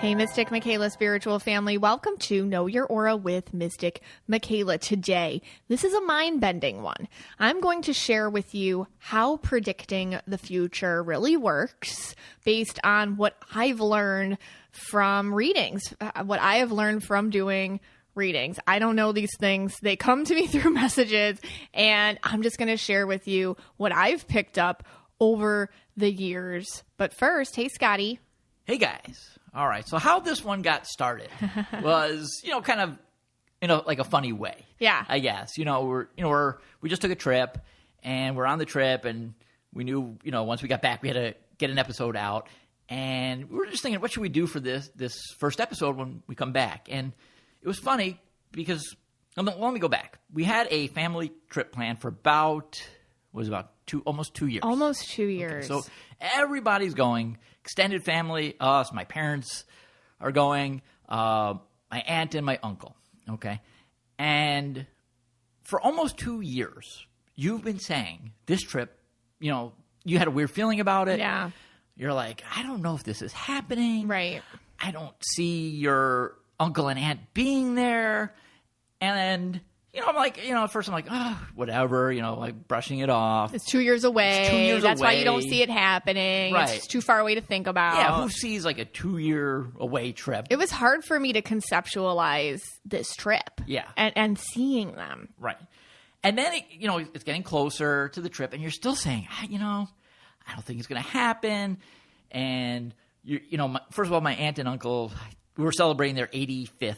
Hey, Mystic Michaela spiritual family. Welcome to Know Your Aura with Mystic Michaela. Today, this is a mind-bending one. I'm going to share with you how predicting the future really works based on what I've learned from readings, what I have learned from doing readings. I don't know these things. They come to me through messages, and I'm just going to share with you what I've picked up over the years. But first, hey, Scotty. Hey, guys. All right. So how this one got started was, kind of in like a funny way. Yeah. I guess. We just took a trip, and we're on the trip, and we knew, once we got back, we had to get an episode out. And we were just thinking, what should we do for this first episode when we come back? And it was funny because, let me go back. We had a family trip planned for almost 2 years. Almost 2 years. Okay, so everybody's going. Extended family, us, my parents are going, my aunt and my uncle, okay? And for almost 2 years, you've been saying this trip, you had a weird feeling about it. Yeah. You're like, I don't know if this is happening. Right. I don't see your uncle and aunt being there. And I'm like, at first I'm like, whatever, like brushing it off. It's 2 years away. It's 2 years That's away. why you don't see it happening. Right. It's just too far away to think about. Yeah, who sees like a 2 year away trip? It was hard for me to conceptualize this trip. Yeah. And seeing them. Right. And then, it's getting closer to the trip, and you're still saying, I don't think it's going to happen. And, first of all, my aunt and uncle, we were celebrating their 85th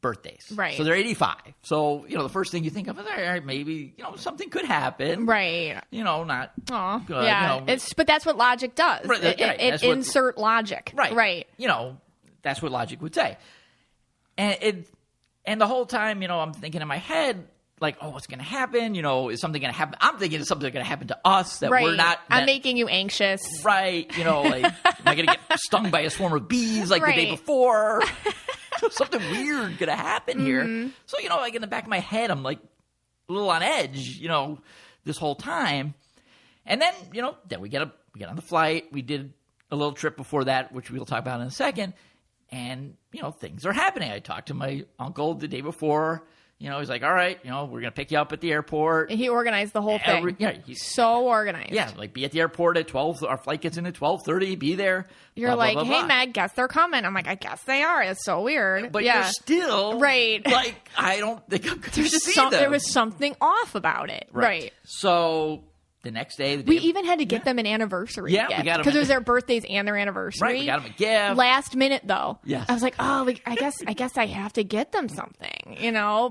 birthdays. Right. So they're 85. So, the first thing you think of is, all right, maybe, something could happen. Right. Not Aw. good. Yeah. But that's what logic does. Right, It insert logic. Right. Right. That's what logic would say. And the whole time, I'm thinking in my head, like, oh, what's going to happen? Is something going to happen? I'm thinking it's something going to happen to us that we're not. I'm making you anxious. Right. Like, am I going to get stung by a swarm of bees like the day before? Something weird going to happen here. So, like in the back of my head, I'm like a little on edge, this whole time. And then, then we get on the flight. We did a little trip before that, which we'll talk about in a second. And, things are happening. I talked to my uncle the day before. He's like, all right, we're going to pick you up at the airport. He organized the whole thing. He's so organized. Yeah, like be at the airport at 12. Our flight gets in at 12:30. Be there. You're blah, like, blah, blah, hey, blah. Meg, guess they're coming. I'm like, I guess they are. It's so weird. But yeah. you're still right. Like, I don't think I'm going to see them. There was something off about it. Right. So the next day, we even had to get them an anniversary gift. We got them because it was their birthdays and their anniversary. Right, we got them a gift. Last minute, though. Yes. I was like, I guess I have to get them something,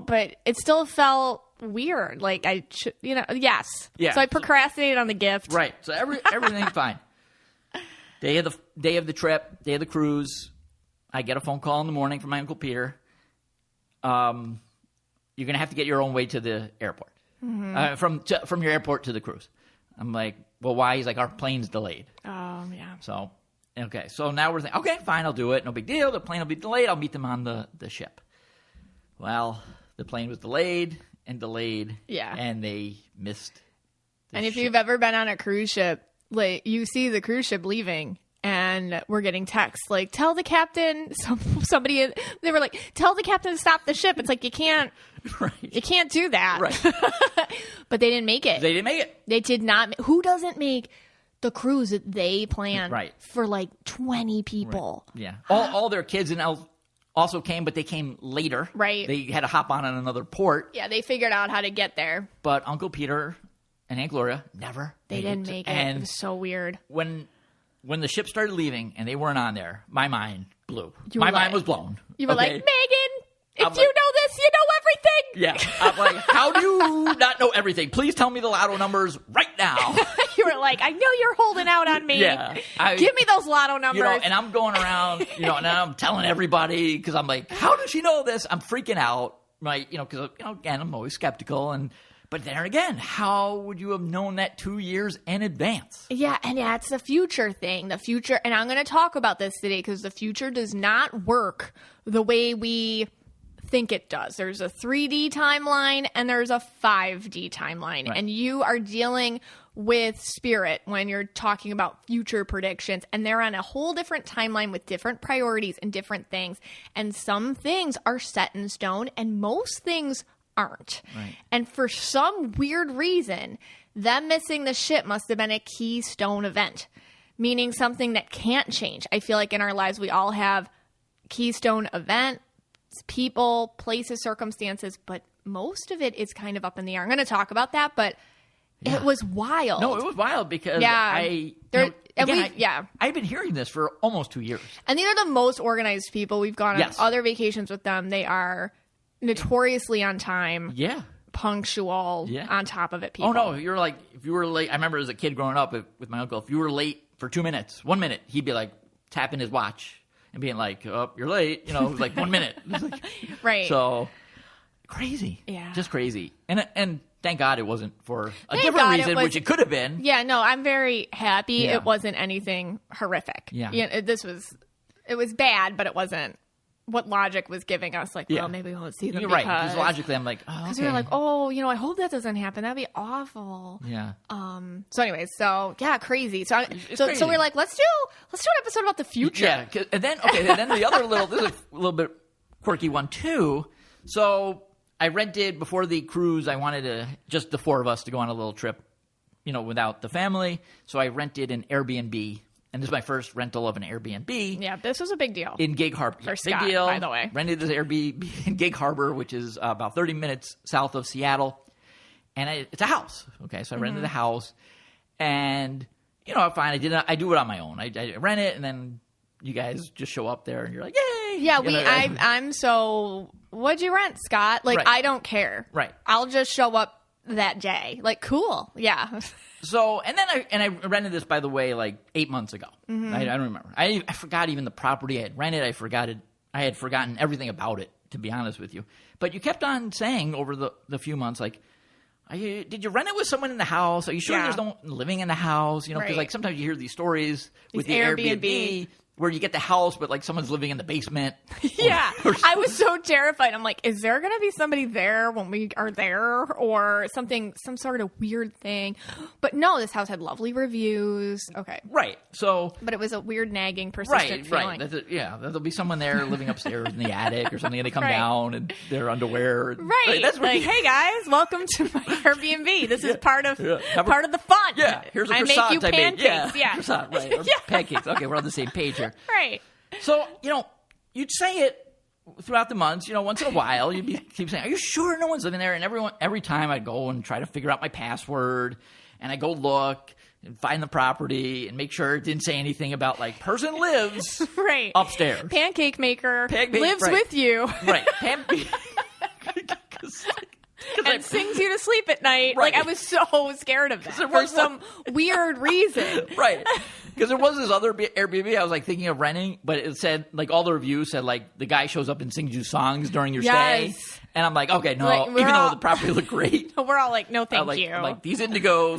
but it still felt weird. Like I should, yes. Yeah. So I procrastinated on the gift. Right. So everything's fine. Day of the trip, day of the cruise. I get a phone call in the morning from my Uncle Peter. You're gonna have to get your own way to the airport. Mm-hmm. From your airport to the cruise. I'm like, well, why? He's like, our plane's delayed. Oh, yeah. So, okay. So now we're thinking, okay, fine, I'll do it. No big deal. The plane will be delayed. I'll meet them on the ship. Well, the plane was delayed and delayed. Yeah. And they missed And if you've ever been on a cruise ship, like you see the cruise ship leaving and we're getting texts like, tell the captain, they were like, tell the captain to stop the ship. It's like, you can't do that. Right. But they didn't make it. They didn't make it. They did not. Who doesn't make the cruise that they planned for like 20 people? Right. Yeah. All their kids and also came, but they came later. Right. They had to hop on another port. Yeah, they figured out how to get there. But Uncle Peter and Aunt Gloria never They didn't make it. And it was so weird. When the ship started leaving and they weren't on there, my mind blew. My mind was blown. You were like, Megan, if you know this, you know everything. Yeah. I'm like, how do you not know everything? Please tell me the lotto numbers right now. You were like, I know you're holding out on me. Yeah. Give me those lotto numbers. And I'm going around, and I'm telling everybody because I'm like, how does she know this? I'm freaking out, right? Because, again, I'm always skeptical. But there again, how would you have known that 2 years in advance? Yeah, and that's the future thing. The future, and I'm going to talk about this today because the future does not work the way we think it does. There's a 3D timeline and there's a 5D timeline. Right. And you are dealing with spirit when you're talking about future predictions. And they're on a whole different timeline with different priorities and different things. And some things are set in stone and most things aren't. Right. And for some weird reason, them missing the ship must have been a keystone event, meaning something that can't change. I feel like in our lives, we all have keystone events, people, places, circumstances, but most of it is kind of up in the air. I'm going to talk about that, but it was wild. No, it was wild because I've been hearing this for almost 2 years. And these are the most organized people. We've gone on Yes. other vacations with them. They are notoriously on time. Yeah. Punctual, on top of it, people. Oh, no, you're like, if you were late, I remember as a kid growing up with my uncle, if you were late for 2 minutes, 1 minute, he'd be like tapping his watch and being like, oh, you're late, you know, it was like 1 minute. It was like, right. So, crazy. Yeah. Just crazy. And thank God it wasn't for a different reason, which it could have been. Yeah, no, I'm very happy it wasn't anything horrific. Yeah. It was bad, but it wasn't what logic was giving us. Like, well, maybe we won't see them. You're right. Because logically, I'm like, oh, okay. We were like, oh, I hope that doesn't happen. That'd be awful. Yeah. So anyways, crazy. So crazy. we're like, let's do an episode about the future. Yeah. And then the other this is a little bit quirky one too. So I rented before the cruise. I wanted just the four of us to go on a little trip, without the family. So I rented an Airbnb. And this is my first rental of an Airbnb. Yeah, this was a big deal. In Gig Harbor. For big Scott, deal. by the way. Rented this Airbnb in Gig Harbor, which is about 30 minutes south of Seattle. And it's a house. Okay, so I rented a house. And, fine. I do it on my own. I rent it, and then you guys just show up there, and you're like, yay! Yeah, I'm so... What'd you rent, Scott? Like, Right. I don't care. Right. I'll just show up that day. Like, cool. Yeah. So, and then I rented this, by the way, like 8 months ago. I don't remember. I forgot even the property I had rented. I had forgotten everything about it, to be honest with you. But you kept on saying over the few months, like, did you rent it with someone in the house? Are you sure there's no one living in the house? Because like sometimes you hear these stories with the Airbnb where you get the house, but like someone's living in the basement. Yeah. I was so terrified. I'm like, is there going to be somebody there when we are there or some sort of weird thing? But no, this house had lovely reviews. Okay. Right. So. But it was a weird, nagging, persistent feeling. Right. There'll be someone there living upstairs in the attic or something, and they come down in their underwear. Right. That's like, hey guys, welcome to my Airbnb. This is part of the fun. Yeah. Here's a croissant I make you pancakes. Yeah. Croissant, right. Or pancakes. Okay, we're on the same page here. Right. So, you'd say it throughout the months, once in a while, keep saying, are you sure no one's living there? And every time I'd go and try to figure out my password, and I go look and find the property and make sure it didn't say anything about, like, person lives upstairs. Pancake maker lives with you. Right. Pancake. And sings you to sleep at night. Right. Like, I was so scared of that for some weird reason. Right. Because there was this other Airbnb I was, like, thinking of renting, but it said, like, all the reviews said, like, the guy shows up and sings you songs during your stay. And I'm like, okay, no, like, even though the property looked great. We're all like, no, thank you. I'm like, this indigo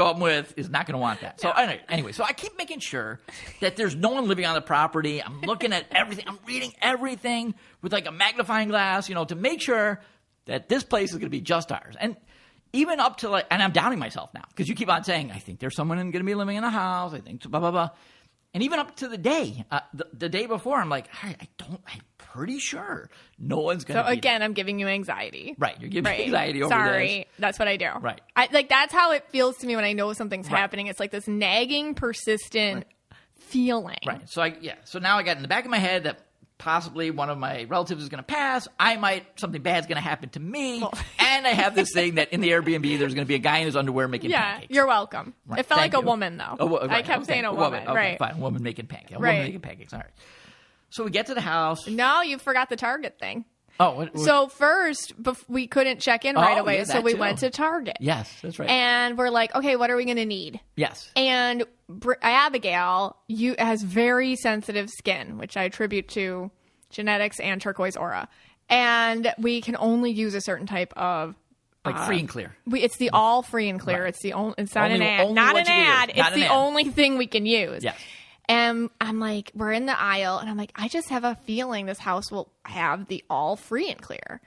I'm with is not going to want that. So anyway, so I keep making sure that there's no one living on the property. I'm looking at everything. I'm reading everything with, like, a magnifying glass, to make sure that this place is going to be just ours. And even up to and I'm doubting myself now because you keep on saying, I think there's someone going to be living in the house. I think blah, blah, blah. And even up to the day, the day before, I'm like, I'm pretty sure no one's going to be. So again, I'm giving you anxiety. Right. You're giving me anxiety over this. Sorry. That's what I do. Right. That's how it feels to me when I know something's happening. It's like this nagging, persistent feeling. Right. So now I got in the back of my head that possibly one of my relatives is going to pass. Something bad's going to happen to me. And I have this thing that in the Airbnb, there's going to be a guy in his underwear making pancakes. Yeah, you're welcome. Right. It felt Thank like you. a woman, though. I kept saying a woman. Okay, right. fine. A woman making pancakes. Woman making pancakes. All right. So we get to the house. No, you forgot the Target thing. Oh, what? So first, we couldn't check in right away, so we went to Target. Yes, that's right. And we're like, okay, what are we going to need? Yes. And Abigail, has very sensitive skin, which I attribute to genetics and turquoise aura. And we can only use a certain type of free and clear. It's the all free and clear. Right. It's the only. It's not an ad. Not an ad. It's the only thing we can use. Yes. And I'm like, we're in the aisle, and I'm like, I just have a feeling this house will have the all free and clear.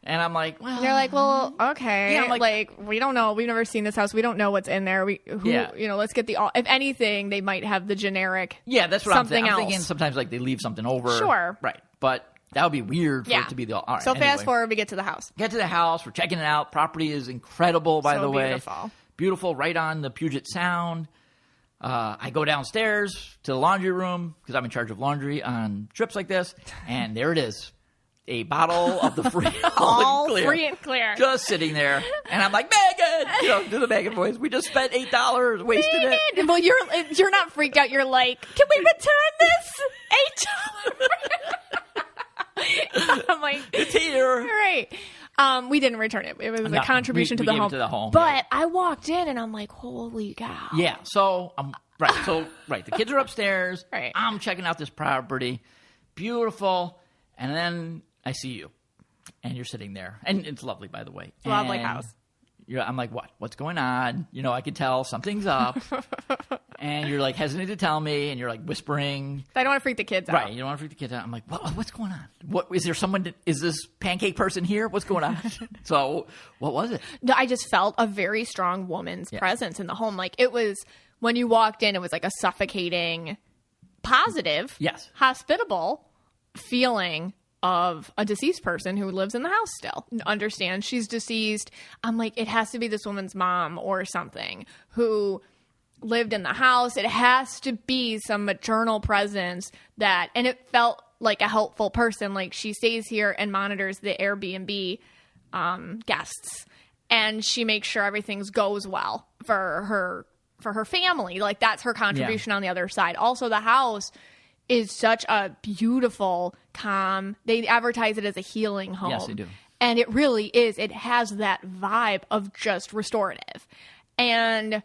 And I'm like, well. And they're like, well, okay. Yeah, I'm like, we don't know. We've never seen this house. We don't know what's in there. Let's get the all. If anything, they might have the generic. Yeah, that's what something I'm else. thinking. Sometimes like they leave something over. Sure. Right. But that would be weird for it to be the all. All right, so anyway. fast forward, we get to the house. Get to the house. We're checking it out. Property is incredible, by the way. Beautiful. Beautiful, right on the Puget Sound. I go downstairs to the laundry room because I'm in charge of laundry on trips like this. And there it is. A bottle of the free all clear, free and clear. Just sitting there. And I'm like, Megan! Do the Megan voice. We just spent $8, wasted Megan! it. Well, you're not freaked out. You're like, can we return this $8? I'm like, it's here. Right. We didn't return it. It was a contribution we to the gave home. It to the home. But I walked in and I'm like, holy cow. Yeah. So the kids are upstairs. Right. I'm checking out this property. Beautiful. And then I see you. And you're sitting there. And it's lovely, by the way. Lovely house. I'm like, what? What's going on? I can tell something's up. And you're like hesitant to tell me, and you're like whispering. I don't want to freak the kids out. Right, you don't want to freak the kids out. I'm like, what's going on? What is there? Is this pancake person here? What's going on? So, what was it? No, I just felt a very strong woman's presence in the home. Like it was when you walked in, it was like a suffocating, positive, hospitable feeling of a deceased person who lives in the house still. Understand she's deceased. I'm like, it has to be this woman's mom or something who lived in the house. It has to be some maternal presence and it felt like a helpful person. Like she stays here and monitors the Airbnb guests, and she makes sure everything goes well for her family. Like that's her contribution on the other side. Also, the house is such a beautiful, calm. They advertise it as a healing home. Yes, they do. And it really is. It has that vibe of just restorative. And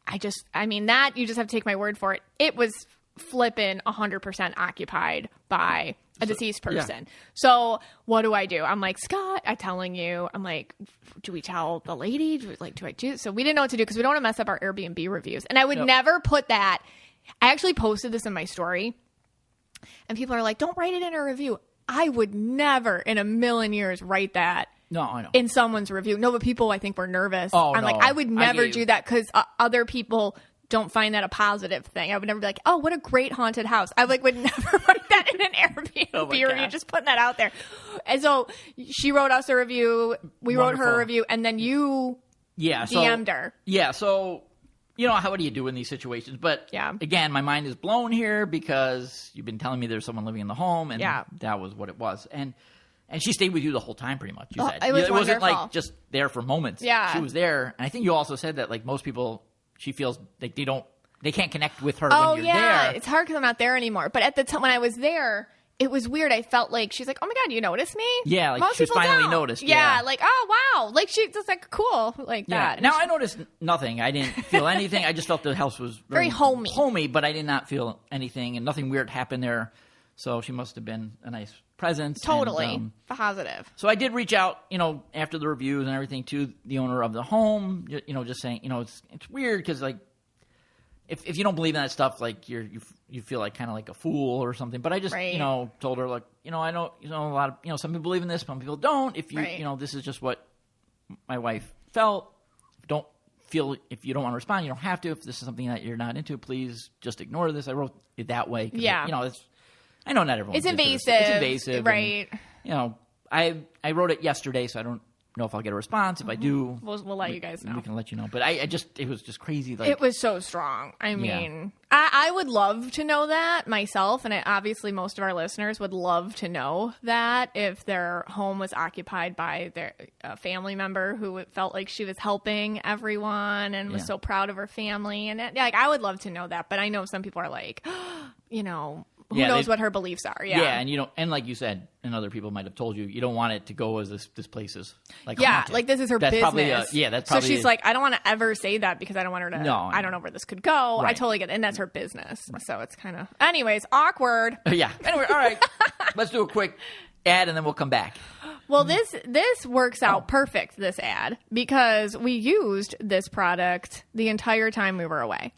that you just have to take my word for it. It was flippin' 100% occupied by a deceased person. Yeah. So what do? I'm like, Scott, I'm telling you, I'm like, do we tell the lady? Do I do? So we didn't know what to do because we don't want to mess up our Airbnb reviews. And I would never put that. I actually posted this in my story, and people are like, don't write it in a review. I would never in a million years write that. No, I know. In someone's review. No, but people, I think, were nervous. Oh, I'm like, I would never do that because other people don't find that a positive thing. I would never be like, oh, what a great haunted house. I would never write that in an Airbnb review, just putting that out there. And so she wrote us a review. We wrote her a review, and then you DM'd her. Yeah, so... what do you do in these situations? But again, my mind is blown here because you've been telling me there's someone living in the home, and that was what it was. And she stayed with you the whole time, pretty much. You said it wasn't like just there for moments. Yeah, she was there, and I think you also said that like most people, she feels like they can't connect with her when you're there. It's hard because I'm not there anymore. But at the time when I was there, it was weird. I felt like she's like, oh my God, you noticed me? Yeah, like most she was finally noticed. Yeah, like, oh wow, like she just like cool like that. Now I noticed nothing. I didn't feel anything. I just felt the house was very homey, but I did not feel anything, and nothing weird happened there. So she must have been a nice presence. Totally and, positive. So I did reach out, after the reviews and everything to the owner of the home, just saying, it's weird because like if you don't believe in that stuff, like you feel like kind of like a fool or something. But I just told her like I know a lot of some people believe in this, some people don't. If you this is just what my wife felt. Don't feel if you don't want to respond, you don't have to. If this is something that you're not into, please just ignore this. I wrote it that way. I know not everyone. It's invasive. It's invasive, right? And, I wrote it yesterday, so I don't know if I'll get a response. If I do, we'll let you guys know. We can let you know. But it was just crazy. Like, it was so strong. I mean, I would love to know that myself, and obviously most of our listeners would love to know that if their home was occupied by their family member who felt like she was helping everyone and was so proud of her family, and I would love to know that. But I know some people are like, who knows what her beliefs are? Yeah, and and like you said, and other people might have told you, you don't want it to go as this place is like haunted. Like this is her business. That's probably so she's like, I don't want to ever say that because I don't want her to. No, I don't know where this could go. Right. I totally get it, and that's her business. Right. So it's kind of, anyways, awkward. Yeah. Anyway, all right, let's do a quick ad and then we'll come back. Well, this works out perfect. This ad because we used this product the entire time we were away.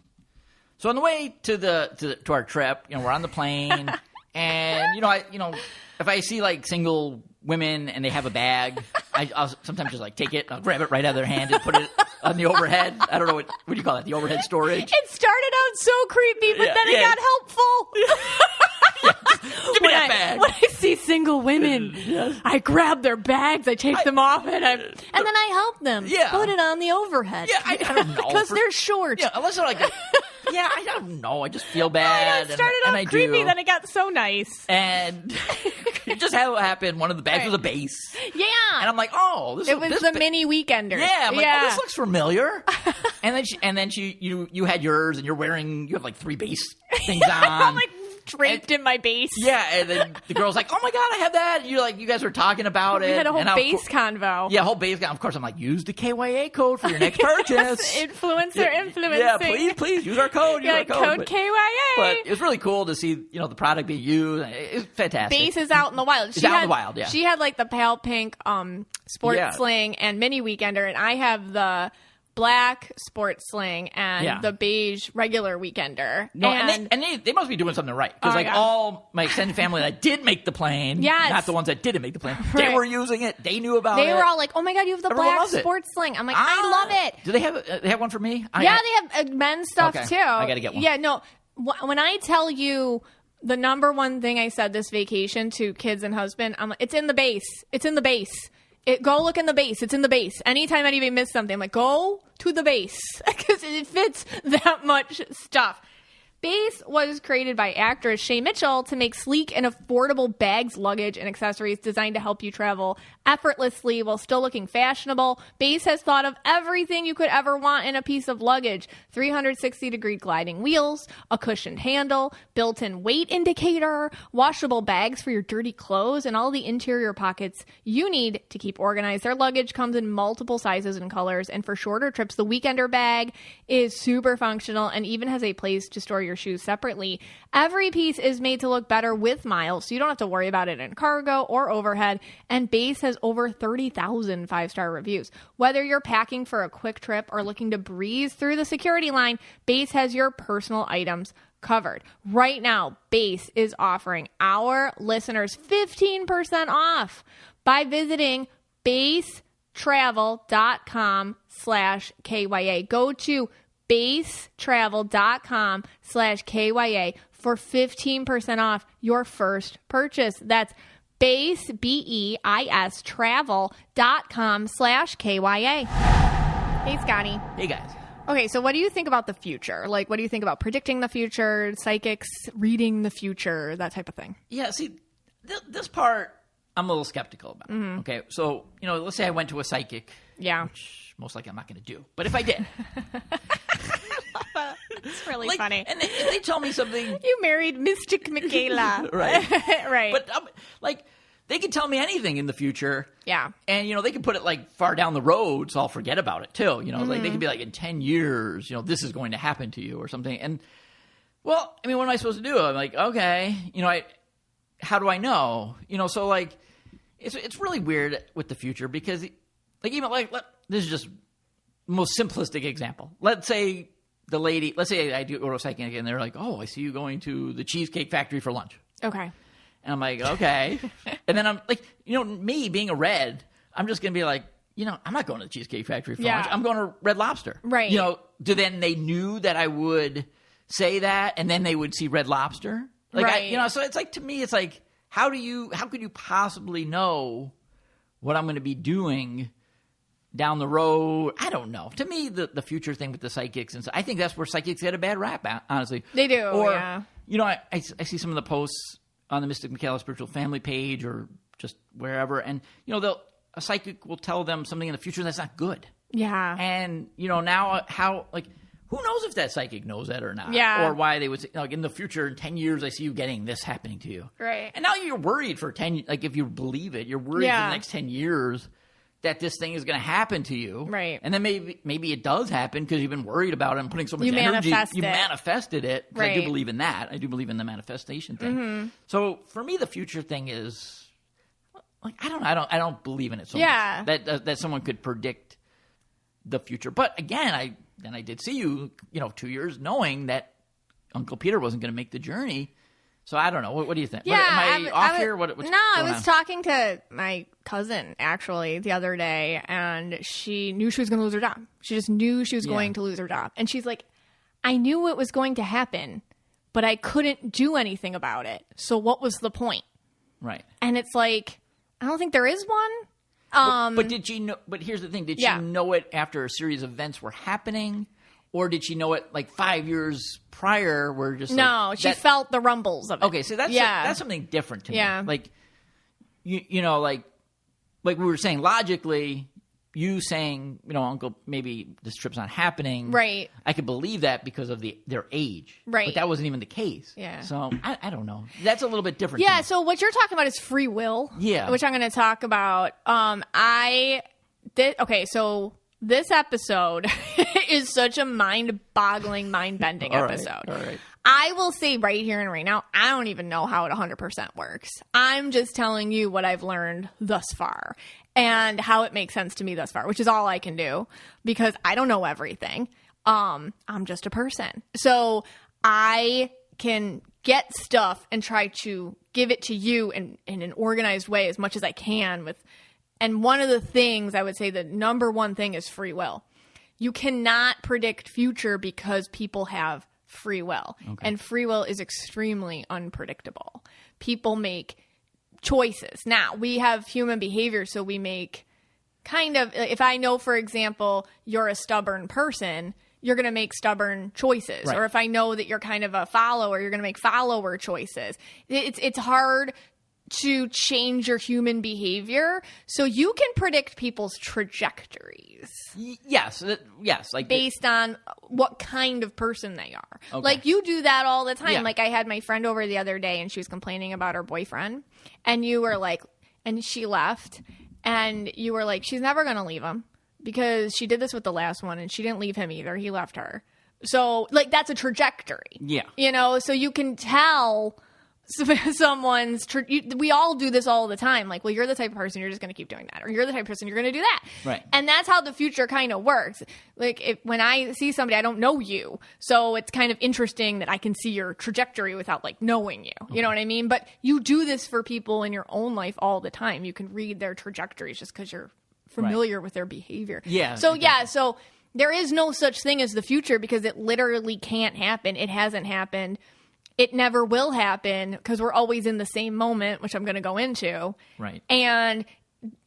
So on the way to our trip, we're on the plane, and if I see like single women and they have a bag, I'll sometimes just like take it, I'll grab it right out of their hand and put it on the overhead. I don't know what do you call that? The overhead storage. It started out so creepy, but then it got helpful. Give me that bag. When I see single women, I grab their bags, I take them off, and then I help them put it on the overhead. Yeah, I don't know. Because they're short. Yeah, unless they're like, I don't know. I just feel bad. It started out creepy, then it got so nice. And it just happened. One of the bags was a bass. Yeah. And I'm like, oh, it was the mini weekender. Yeah, I'm like, oh, this looks familiar. and then you had yours, and you have like 3 bass things on. I'm like draped in my bass. Yeah, and then the girl's like, oh my God, I have that. And you guys were talking about it. We had a whole bass convo. Yeah, whole bass convo. Of course, I'm like, use the KYA code for your next purchase. Influencer influencing. Yeah, please use our code. Use our code. KYA. But it was really cool to see, the product being used. It's fantastic. Bass is out in the wild. It's out in the wild, yeah. She had like the pale pink sports sling and mini weekender, and I have the black sports sling and the beige regular weekender. No, and they must be doing something right. Because all my extended family that did make the plane, not the ones that didn't make the plane, they were using it. They knew about it. They were all like, oh my God, you have the black sports sling. I'm like, I love it. Do they have one for me? They have men's stuff too. I got to get one. Yeah, no. When I tell you the number one thing I said this vacation to kids and husband, I'm like, it's in the base. It's in the base. Go look in the base. It's in the base. Anytime anybody missed something, I'm like, go to the base because it fits that much stuff. Base was created by actress Shay Mitchell to make sleek and affordable bags, luggage, and accessories designed to help you travel effortlessly while still looking fashionable. Base has thought of everything you could ever want in a piece of luggage. 360-degree gliding wheels, a cushioned handle, built-in weight indicator, washable bags for your dirty clothes, and all the interior pockets you need to keep organized. Their luggage comes in multiple sizes and colors, and for shorter trips, the Weekender bag is super functional and even has a place to store your shoes separately. Every piece is made to look better with miles, so you don't have to worry about it in cargo or overhead, and Base has over 30,000 5-star reviews. Whether you're packing for a quick trip or looking to breeze through the security line, Base has your personal items covered. Right now, Base is offering our listeners 15% off by visiting basetravel.com/KYA. Go to basetravel.com/KYA for 15% off your first purchase. That's base, BEIS, travel.com/KYA. Hey, Scotty. Hey, guys. Okay, so what do you think about the future? Like, what do you think about predicting the future, psychics reading the future, that type of thing? Yeah, see, this part I'm a little skeptical about. Mm-hmm. Okay, so, let's say I went to a psychic. Yeah. Which most likely I'm not going to do. But if I did. It's really funny. And they tell me something. You married Mystic Michaela. Right. Right. But, they could tell me anything in the future. Yeah. And, they could put it, far down the road, so I'll forget about it, too. Mm-hmm. They could be in 10 years, this is going to happen to you or something. And, well, I mean, what am I supposed to do? I'm like, okay, how do I know? So, it's really weird with the future because, this is just the most simplistic example. Let's say I do go to a psychic and they're like, oh, I see you going to the Cheesecake Factory for lunch. Okay. And I'm like, okay. And then I'm like, me being a red, I'm just going to be like, I'm not going to the Cheesecake Factory for lunch. I'm going to Red Lobster. Right. Then they knew that I would say that and then they would see Red Lobster. Right. So it's to me, it's how could you possibly know what I'm going to be doing down the road? I don't know. To me, the future thing with the psychics, and so, I think that's where psychics get a bad rap, honestly. They do, or, yeah. I see some of the posts on the Mystic Michaela Spiritual Family page or just wherever, and, a psychic will tell them something in the future that's not good. Yeah. And, now how, who knows if that psychic knows that or not? Yeah. Or why they would say, in the future, in 10 years, I see you getting this happening to you. Right. And now you're worried for 10, if you believe it, you're worried for the next 10 years that this thing is going to happen to you. Right. And then maybe it does happen because you've been worried about it and putting so much energy. You manifested it. Right. I do believe in that. I do believe in the manifestation thing. Mm-hmm. So for me, the future thing is, I don't believe in it so much. That someone could predict the future. But again, I did see you, 2 years knowing that Uncle Peter wasn't going to make the journey. So I don't know. What do you think? Yeah, am I off here? I was talking to my cousin actually the other day, and she knew she was going to lose her job. She just knew she was going to lose her job, and she's like, "I knew it was going to happen, but I couldn't do anything about it. So what was the point?" Right. And it's like, I don't think there is one. But did she know? But here's the thing: did she know it after a series of events were happening? Or did she know it like 5 years prior? Where just no, she felt the rumbles of it. Okay, so that's something different to me. Yeah, like you know, like we were saying logically, you saying Uncle, maybe this trip's not happening. Right. I could believe that because of their age. Right. But that wasn't even the case. Yeah. So I don't know. That's a little bit different. Yeah. So what you're talking about is free will. Yeah. Which I'm going to talk about. Okay. So this episode is such a mind-boggling, mind-bending episode. All right. I will say right here and right now, I don't even know how it 100% works. I'm just telling you what I've learned thus far and how it makes sense to me thus far, which is all I can do because I don't know everything. I'm just a person. So I can get stuff and try to give it to you in an organized way as much as I can and one of the things I would say the number one thing is free will. You cannot predict future because people have free will. Okay. And free will is extremely unpredictable. People make choices. Now, we have human behavior, so we make kind of, if I know, for example, you're a stubborn person, you're going to make stubborn choices. Right. Or if I know that you're kind of a follower, you're going to make follower choices. It's hard to change your human behavior, so you can predict people's trajectories. Yes, like based on what kind of person they are. Okay. Like you do that all the time. Yeah. Like I had my friend over the other day, and she was complaining about her boyfriend, and you were like, and she left, and you were like, she's never gonna leave him because she did this with the last one, and she didn't leave him either. He left her. So like that's a trajectory. Yeah, so you can tell. Someone's we all do this all the time. Like, well, you're the type of person, you're just going to keep doing that. Or you're the type of person, you're going to do that. Right. And that's how the future kind of works. Like, when I see somebody, I don't know you. So it's kind of interesting that I can see your trajectory without, like, knowing you. Okay. You know what I mean? But you do this for people in your own life all the time. You can read their trajectories just because you're familiar with their behavior. Yeah. So, exactly. So there is no such thing as the future because it literally can't happen. It hasn't happened. It never will happen because we're always in the same moment, which I'm going to go into. Right. And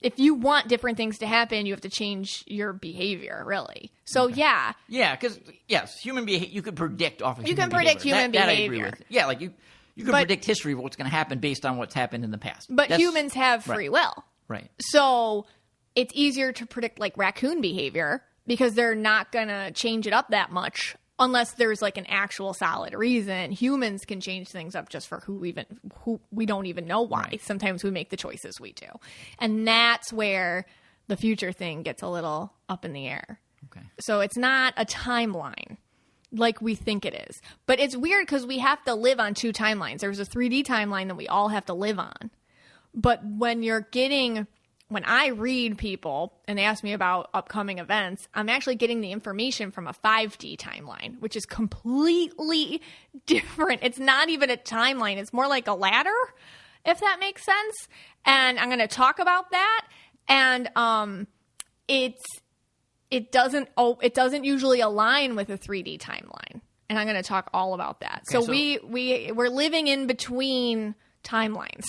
if you want different things to happen, you have to change your behavior, really. So, yeah. Yeah, because, yes, human behavior, you can predict off of human behavior. You can predict human behavior. That I agree with. Yeah, like you can predict history of what's going to happen based on what's happened in the past. But humans have free will. Right. So it's easier to predict, like, raccoon behavior because they're not going to change it up that much. Unless there's like an actual solid reason. Humans can change things up just for who we don't even know why. Right. Sometimes we make the choices we do. And that's where the future thing gets a little up in the air. Okay. So it's not a timeline like we think it is. But it's weird because we have to live on two timelines. There's a 3D timeline that we all have to live on. But when I read people and they ask me about upcoming events, I'm actually getting the information from a 5D timeline, which is completely different. It's not even a timeline. It's more like a ladder, if that makes sense. And I'm going to talk about that. And it doesn't usually align with a 3D timeline. And I'm going to talk all about that. Okay, so we're living in between timelines.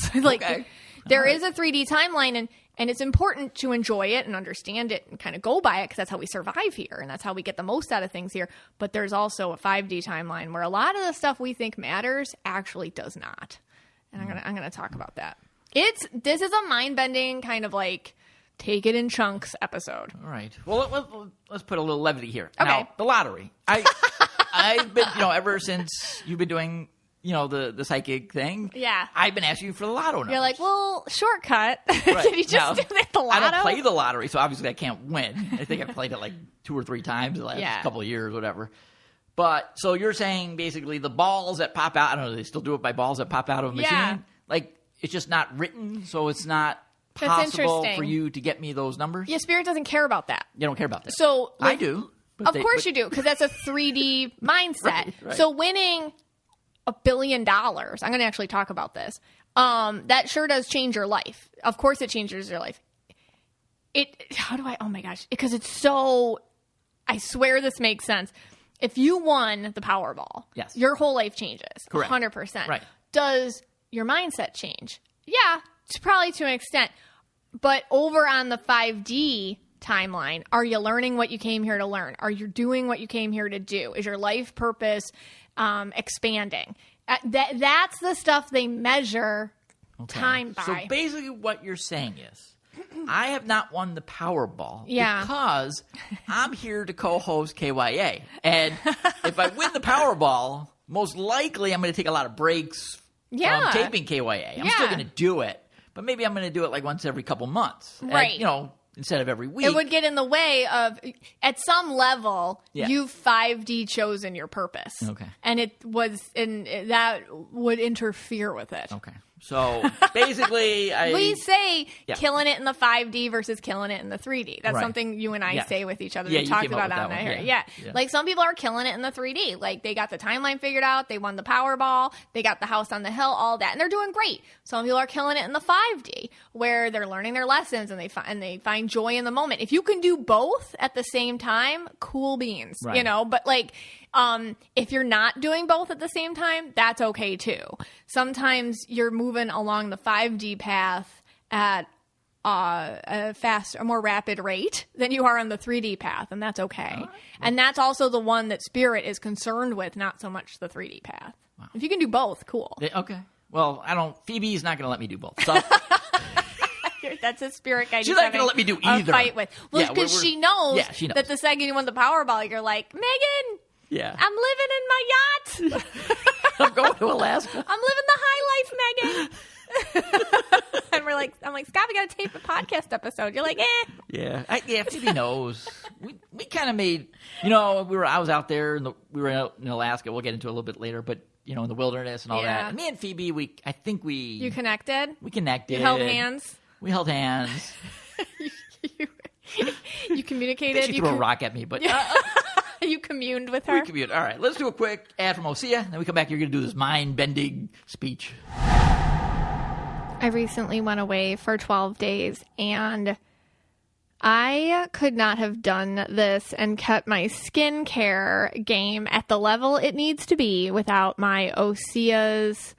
There is a 3D timeline, and it's important to enjoy it and understand it and kind of go by it because that's how we survive here and that's how we get the most out of things here. But there's also a 5D timeline where a lot of the stuff we think matters actually does not. And I'm gonna talk about that. This is a mind-bending kind of like take it in chunks episode. All right. Well, let's put a little levity here. Okay. Now, the lottery. I've been, ever since you've been doing the psychic thing. Yeah. I've been asking you for the lotto numbers. You're like, well, shortcut. Right. Did you just do the lotto? I don't play the lottery, so obviously I can't win. I think I've played it like 2 or 3 times the last couple of years, whatever. But, so you're saying basically the balls that pop out, I don't know, they still do it by balls that pop out of a machine? Yeah. Like, it's just not written, so it's not possible for you to get me those numbers? Yeah, Spirit doesn't care about that. You don't care about that? So I do. Of course you do, because that's a 3D mindset. Right. So winning $1 billion. I'm going to actually talk about this. That sure does change your life. Of course it changes your life. Oh my gosh, because it's so, I swear this makes sense. If you won the Powerball, yes, your whole life changes. Correct. 100%. Right. Does your mindset change? Yeah, it's probably to an extent. But over on the 5D timeline, are you learning what you came here to learn? Are you doing what you came here to do? Is your life purpose expanding? That's the stuff they measure time by. So basically what you're saying is, I have not won the Powerball because I'm here to co-host KYA. And if I win the Powerball, most likely I'm going to take a lot of breaks from taping KYA. I'm still going to do it, but maybe I'm going to do it like once every couple months. Right. And, instead of every week. It would get in the way of, at some level, you've 5D chosen your purpose. Okay. And that would interfere with it. Okay. So basically, we say killing it in the 5D versus killing it in the 3D. That's something you and I say with each other. We talked about on that. Yeah. Like some people are killing it in the 3D. Like they got the timeline figured out. They won the Powerball. They got the house on the hill, all that. And they're doing great. Some people are killing it in the 5D where they're learning their lessons and they find joy in the moment. If you can do both at the same time, cool beans, but like, if you're not doing both at the same time, that's okay too. Sometimes you're moving along the 5D path at a more rapid rate than you are on the 3D path, and that's okay. And that's also the one that Spirit is concerned with, not so much the 3D path. Wow. If you can do both, cool. Okay. Well, Phoebe's not going to let me do both. So. That's a Spirit guy. She's not going to let me do either. Fight with. Well, because she knows that the second you won the Powerball, you're like, Megan. Yeah. I'm living in my yacht. I'm going to Alaska. I'm living the high life, Megan. And I'm like, Scott, we got to tape a podcast episode. You're like, eh. Yeah. Phoebe knows. We kind of made, I was out there we were out in Alaska. We'll get into it a little bit later, but in the wilderness and all that. And me and Phoebe, You connected? We connected. You held hands? We held hands. You communicated? She threw a rock at me, but... You communed with her? We communed. All right, let's do a quick ad from Osea. Then we come back. You're going to do this mind-bending speech. I recently went away for 12 days, and I could not have done this and kept my skincare game at the level it needs to be without my Osea's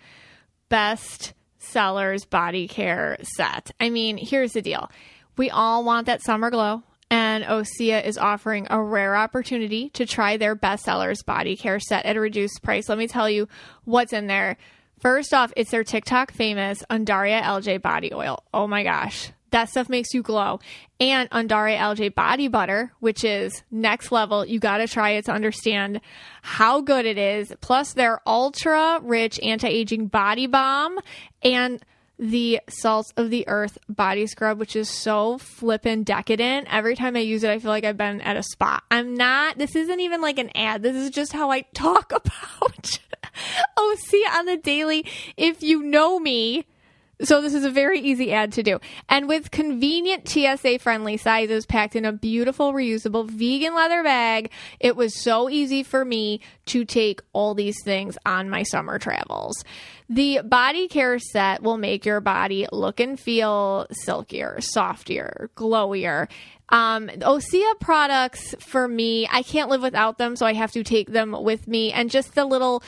Best Sellers Body Care Set. I mean, here's the deal. We all want that summer glow. And Osea is offering a rare opportunity to try their bestsellers body care set at a reduced price. Let me tell you what's in there. First off, it's their TikTok famous Undaria LJ body oil. Oh my gosh. That stuff makes you glow. And Undaria LJ body butter, which is next level. You got to try it to understand how good it is. Plus their ultra rich anti-aging body balm and the Salts of the Earth body scrub, which is so flippin' decadent. Every time I use it, I feel like I've been at a spa. This isn't even like an ad. This is just how I talk about Osea on the daily. If you know me, so this is a very easy ad to do. And with convenient TSA-friendly sizes packed in a beautiful, reusable, vegan leather bag, it was so easy for me to take all these things on my summer travels. The body care set will make your body look and feel silkier, softer, glowier. Osea products, for me, I can't live without them, so I have to take them with me. And just the little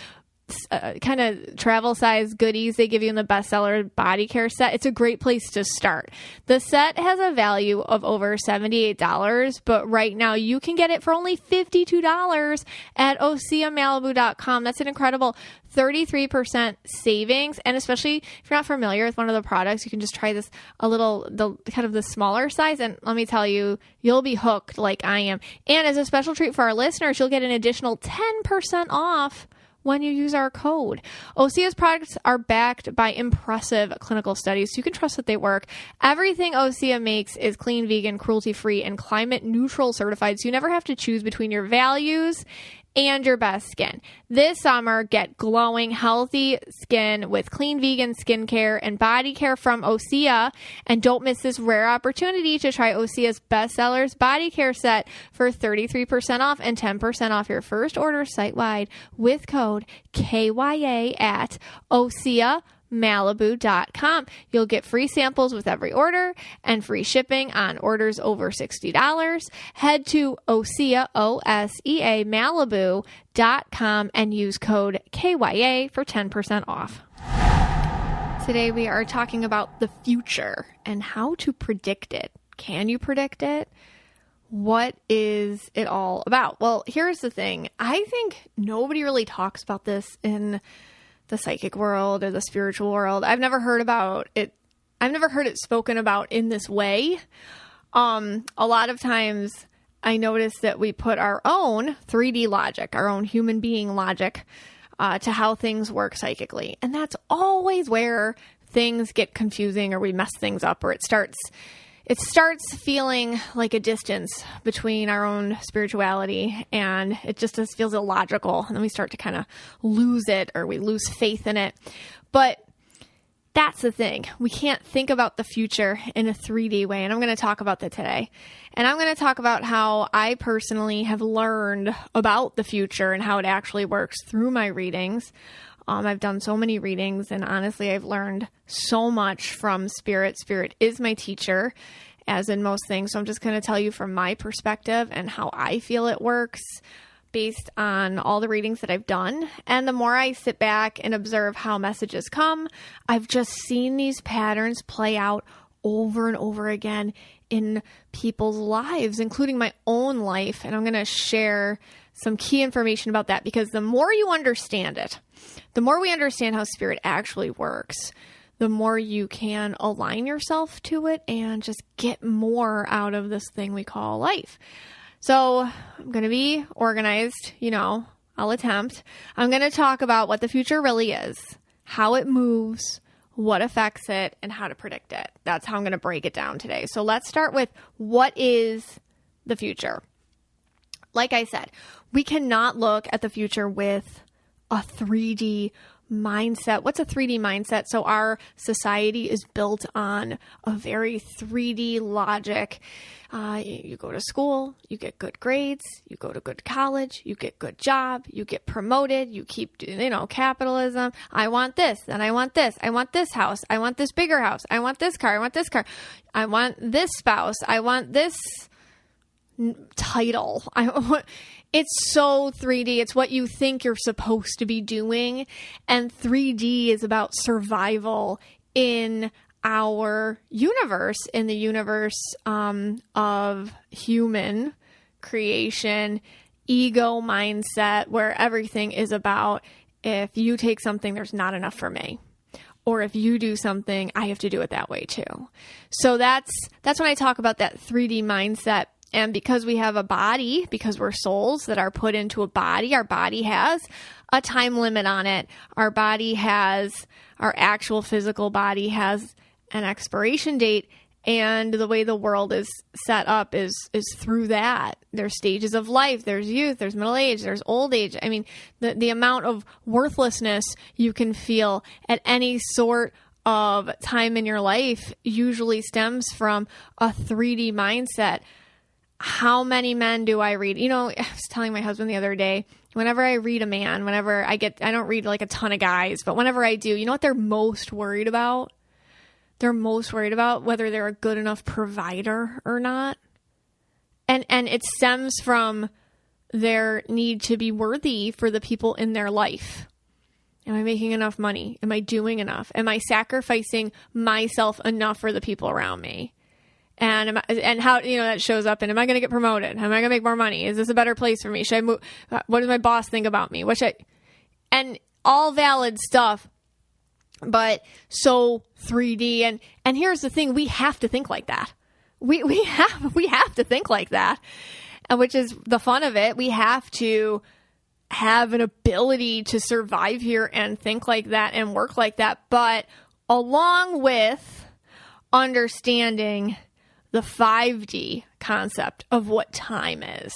kind of travel size goodies they give you in the bestseller body care set, it's a great place to start. The set has a value of over $78, but right now you can get it for only $52 at OseaMalibu.com. That's an incredible 33% savings. And especially if you're not familiar with one of the products, you can just try this the smaller size. And let me tell you, you'll be hooked like I am. And as a special treat for our listeners, you'll get an additional 10% off when you use our code. Osea's products are backed by impressive clinical studies, so you can trust that they work. Everything Osea makes is clean, vegan, cruelty-free, and climate neutral certified, so you never have to choose between your values and your best skin. This summer, get glowing, healthy skin with clean vegan skincare and body care from Osea. And don't miss this rare opportunity to try Osea's bestsellers body care set for 33% off and 10% off your first order site-wide with code KYA at OseaMalibu.com. You'll get free samples with every order and free shipping on orders over $60. Head to Osea, O-S-E-A, Malibu.com and use code KYA for 10% off. Today we are talking about the future and how to predict it. Can you predict it? What is it all about? Well, here's the thing. I think nobody really talks about this in the psychic world or the spiritual world. I've never heard about it. I've never heard it spoken about in this way. A lot of times I notice that we put our own 3D logic, our own human being logic, to how things work psychically. And that's always where things get confusing or we mess things up or it starts feeling like a distance between our own spirituality and it just feels illogical. And then we start to kind of lose it or we lose faith in it. But that's the thing. We can't think about the future in a 3D way. And I'm going to talk about that today. And I'm going to talk about how I personally have learned about the future and how it actually works through my readings. I've done so many readings and honestly, I've learned so much from Spirit. Spirit is my teacher, as in most things. So I'm just going to tell you from my perspective and how I feel it works based on all the readings that I've done. And the more I sit back and observe how messages come, I've just seen these patterns play out over and over again in people's lives, including my own life. And I'm going to share some key information about that because the more you understand it, the more we understand how spirit actually works, the more you can align yourself to it and just get more out of this thing we call life. So I'm going to be organized, I'll attempt. I'm going to talk about what the future really is, how it moves, what affects it, and how to predict it. That's how I'm going to break it down today. So let's start with what is the future. Like I said, we cannot look at the future with a 3D mindset. What's a 3D mindset? So our society is built on a very 3D logic. You go to school, you get good grades, you go to good college, you get good job, you get promoted, you keep, capitalism. I want this, then I want this. I want this house. I want this bigger house. I want this car. I want this car. I want this spouse. I want this title. It's so 3D. It's what you think you're supposed to be doing. And 3D is about survival in our universe, in the universe of human creation, ego mindset, where everything is about if you take something, there's not enough for me. Or if you do something, I have to do it that way too. So that's when I talk about that 3D mindset. And because we have a body, because we're souls that are put into a body, our body has a time limit on it. Our actual physical body has an expiration date. And the way the world is set up is through that. There's stages of life. There's youth. There's middle age. There's old age. I mean, the amount of worthlessness you can feel at any sort of time in your life usually stems from a 3D mindset. How many men do I read? I was telling my husband the other day, whenever I read a man, I don't read like a ton of guys, but whenever I do, you know what they're most worried about? They're most worried about whether they're a good enough provider or not. And it stems from their need to be worthy for the people in their life. Am I making enough money? Am I doing enough? Am I sacrificing myself enough for the people around me? And how, that shows up in, am I going to get promoted? Am I going to make more money? Is this a better place for me? Should I move? What does my boss think about me? And all valid stuff, but so 3D. And here's the thing, we have to think like that. We have to think like that, which is the fun of it. We have to have an ability to survive here and think like that and work like that. But along with understanding the 5D concept of what time is.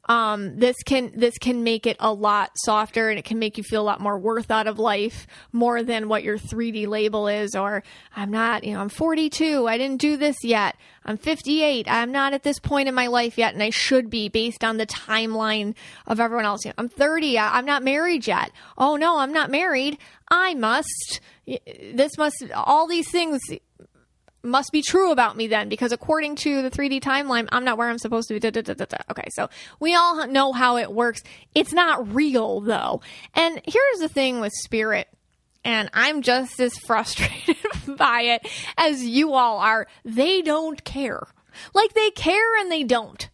This can make it a lot softer, and it can make you feel a lot more worth out of life, more than what your 3D label is. Or I'm 42. I didn't do this yet. I'm 58. I'm not at this point in my life yet, and I should be based on the timeline of everyone else. I'm 30. I'm not married yet. Oh no, I'm not married. All these things must be true about me then, because according to the 3D timeline, I'm not where I'm supposed to be. Okay, so we all know how it works. It's not real, though. And here's the thing with spirit, and I'm just as frustrated by it as you all are. They don't care. Like, they care and they don't,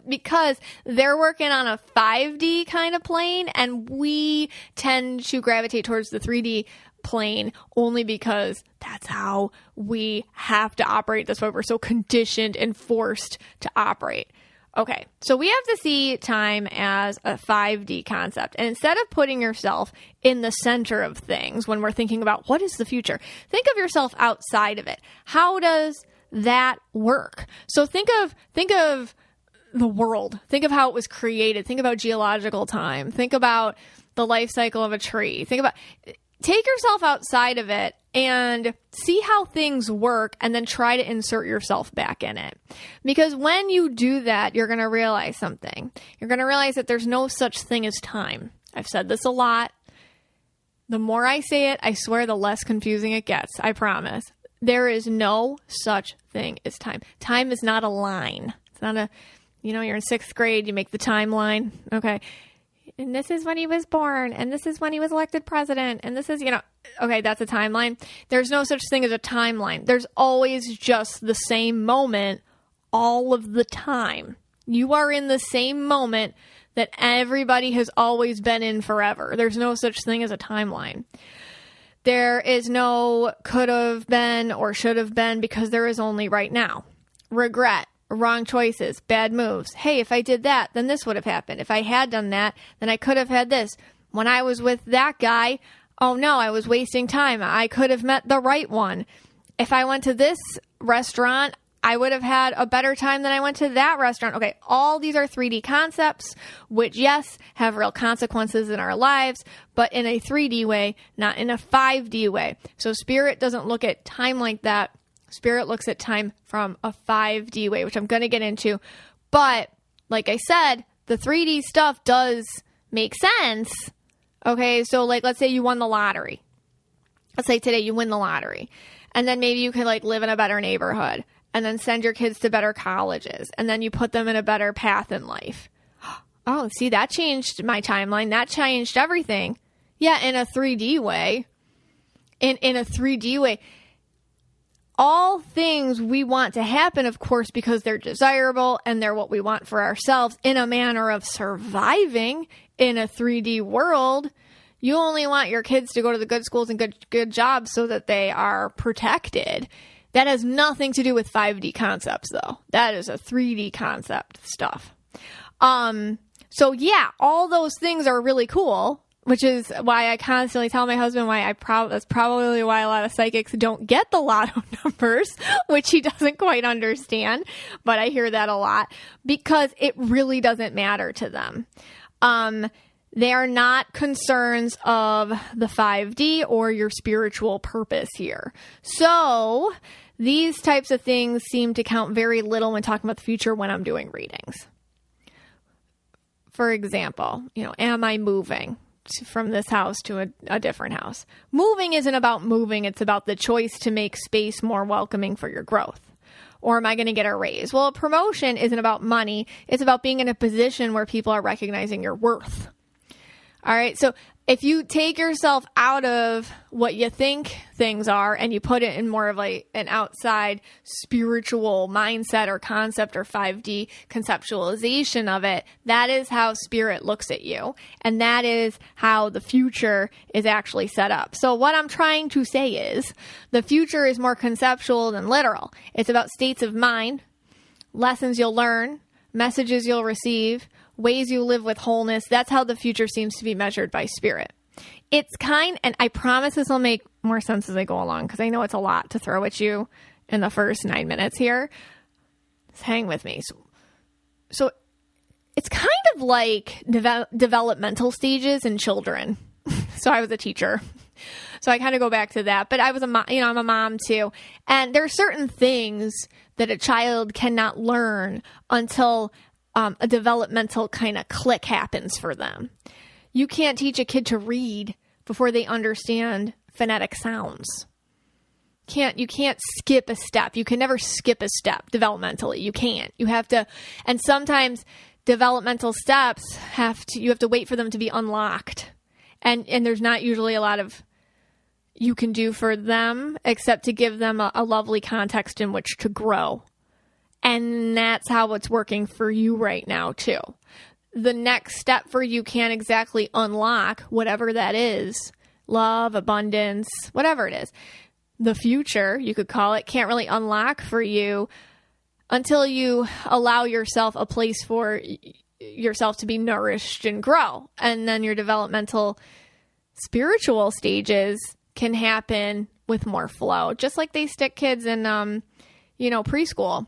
because they're working on a 5D kind of plane, and we tend to gravitate towards the 3D plane only because that's how we have to operate this way. We're so conditioned and forced to operate. Okay, so we have to see time as a 5D concept. And instead of putting yourself in the center of things when we're thinking about what is the future, think of yourself outside of it. How does that work? So think of the world. Think of how it was created. Think about geological time. Think about the life cycle of a tree. Take yourself outside of it and see how things work, and then try to insert yourself back in it. Because when you do that, you're going to realize something. You're going to realize that there's no such thing as time. I've said this a lot. The more I say it, I swear the less confusing it gets. I promise. There is no such thing as time. Time is not a line. It's not you're in 6th grade, you make the timeline. Okay. And this is when he was born, and this is when he was elected president, and this is, okay, that's a timeline. There's no such thing as a timeline. There's always just the same moment all of the time. You are in the same moment that everybody has always been in forever. There's no such thing as a timeline. There is no could have been or should have been, because there is only right now. Regret. Wrong choices, bad moves. Hey, if I did that, then this would have happened. If I had done that, then I could have had this. When I was with that guy, oh no, I was wasting time. I could have met the right one. If I went to this restaurant, I would have had a better time than I went to that restaurant. Okay, all these are 3D concepts, which, yes, have real consequences in our lives, but in a 3D way, not in a 5D way. So spirit doesn't look at time like that. Spirit looks at time from a 5D way, which I'm going to get into. But like I said, the 3D stuff does make sense. Okay, so let's say you won the lottery. Let's say today you win the lottery. And then maybe you could live in a better neighborhood, and then send your kids to better colleges, and then you put them in a better path in life. Oh, see, that changed my timeline. That changed everything. Yeah, in a 3D way. In a 3D way. All things we want to happen, of course, because they're desirable and they're what we want for ourselves in a manner of surviving in a 3D world. You only want your kids to go to the good schools and good jobs so that they are protected. That has nothing to do with 5D concepts, though. That is a 3D concept stuff. So yeah, all those things are really cool, which is why I constantly tell my husband that's probably why a lot of psychics don't get the lotto numbers, which he doesn't quite understand, but I hear that a lot, because it really doesn't matter to them. They are not concerns of the 5D or your spiritual purpose here. So these types of things seem to count very little when talking about the future when I'm doing readings. For example, am I moving from this house to a different house? Moving isn't about moving. It's about the choice to make space more welcoming for your growth. Or am I going to get a raise? Well, a promotion isn't about money. It's about being in a position where people are recognizing your worth. All right. So if you take yourself out of what you think things are and you put it in more of an outside spiritual mindset or concept or 5D conceptualization of it, that is how spirit looks at you. And that is how the future is actually set up. So what I'm trying to say is the future is more conceptual than literal. It's about states of mind, lessons you'll learn, messages you'll receive, ways you live with wholeness. That's how the future seems to be measured by spirit. And I promise this will make more sense as I go along, because I know it's a lot to throw at you in the first 9 minutes here. Just hang with me. So it's kind of like developmental stages in children. So I was a teacher. So I kind of go back to that. But I was I'm a mom too. And there are certain things that a child cannot learn until a developmental kind of click happens for them. You can't teach a kid to read before they understand phonetic sounds. You can't skip a step. You can never skip a step developmentally. You can't. You have to, and sometimes developmental steps you have to wait for them to be unlocked. And there's not usually a lot of you can do for them except to give them a lovely context in which to grow. And that's how it's working for you right now too. The next step for you can't exactly unlock whatever that is, love, abundance, whatever it is. The future, you could call it, can't really unlock for you until you allow yourself a place for yourself to be nourished and grow. And then your developmental spiritual stages can happen with more flow, just like they stick kids in, preschool.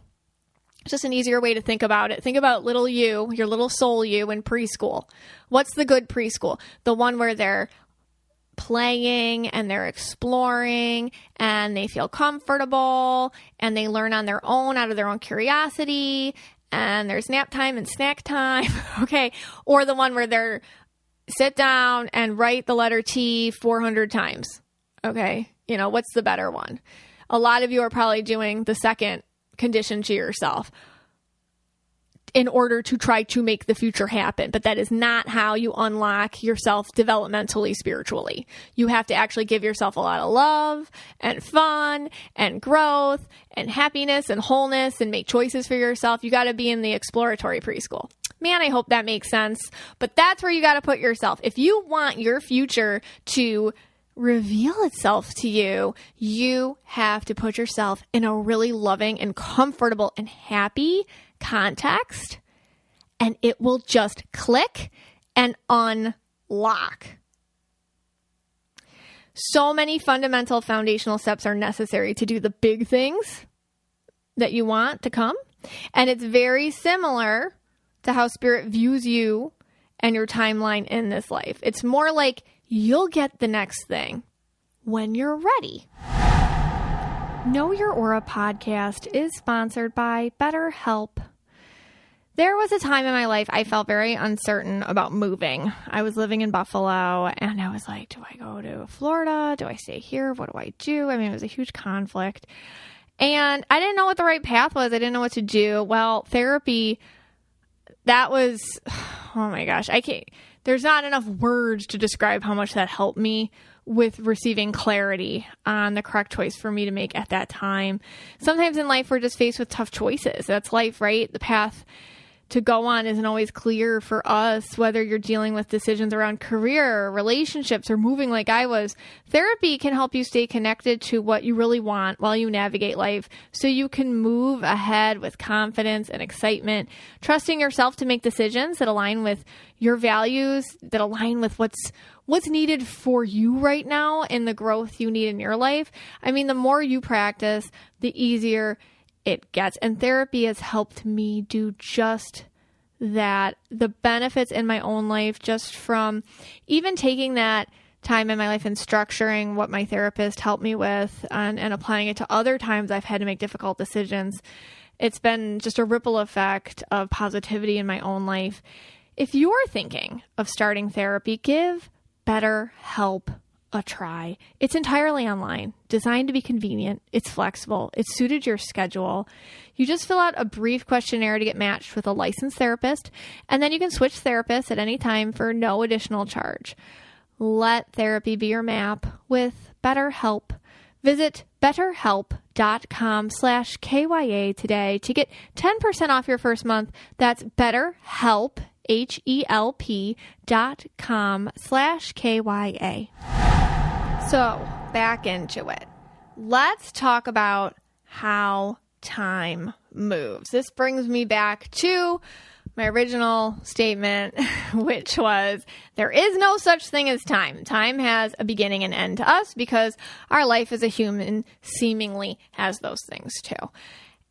It's just an easier way to think about it. Think about little you, your little soul you in preschool. What's the good preschool? The one where they're playing and they're exploring and they feel comfortable and they learn on their own out of their own curiosity and there's nap time and snack time. Okay. Or the one where they're sit down and write the letter T 400 times. Okay. What's the better one? A lot of you are probably doing the second condition to yourself in order to try to make the future happen. But that is not how you unlock yourself developmentally, spiritually. You have to actually give yourself a lot of love and fun and growth and happiness and wholeness and make choices for yourself. You got to be in the exploratory preschool. Man, I hope that makes sense. But that's where you got to put yourself. If you want your future to reveal itself to you, you have to put yourself in a really loving and comfortable and happy context, and it will just click and unlock. So many fundamental foundational steps are necessary to do the big things that you want to come, and it's very similar to how Spirit views you and your timeline in this life. It's more like you'll get the next thing when you're ready. Know Your Aura podcast is sponsored by BetterHelp. There was a time in my life I felt very uncertain about moving. I was living in Buffalo and I was like, do I go to Florida? Do I stay here? What do I do? I mean, it was a huge conflict. And I didn't know what the right path was. I didn't know what to do. Well, therapy, that was, oh my gosh, there's not enough words to describe how much that helped me with receiving clarity on the correct choice for me to make at that time. Sometimes in life, we're just faced with tough choices. That's life, right? The path to go on isn't always clear for us, whether you're dealing with decisions around career, relationships, or moving like I was. Therapy can help you stay connected to what you really want while you navigate life so you can move ahead with confidence and excitement, trusting yourself to make decisions that align with your values, that align with what's needed for you right now and the growth you need in your life. I mean, the more you practice, the easier it gets. And therapy has helped me do just that. The benefits in my own life, just from even taking that time in my life and structuring what my therapist helped me with and applying it to other times I've had to make difficult decisions. It's been just a ripple effect of positivity in my own life. If you're thinking of starting therapy, give BetterHelp a try. It's entirely online, designed to be convenient. It's flexible. It's suited to your schedule. You just fill out a brief questionnaire to get matched with a licensed therapist, and then you can switch therapists at any time for no additional charge. Let therapy be your map with BetterHelp. Visit betterhelp.com/KYA today to get 10% off your first month. That's BetterHelp, HELP.com/KYA. So back into it. Let's talk about how time moves. This brings me back to my original statement, which was there is no such thing as time. Time has a beginning and end to us because our life as a human seemingly has those things too.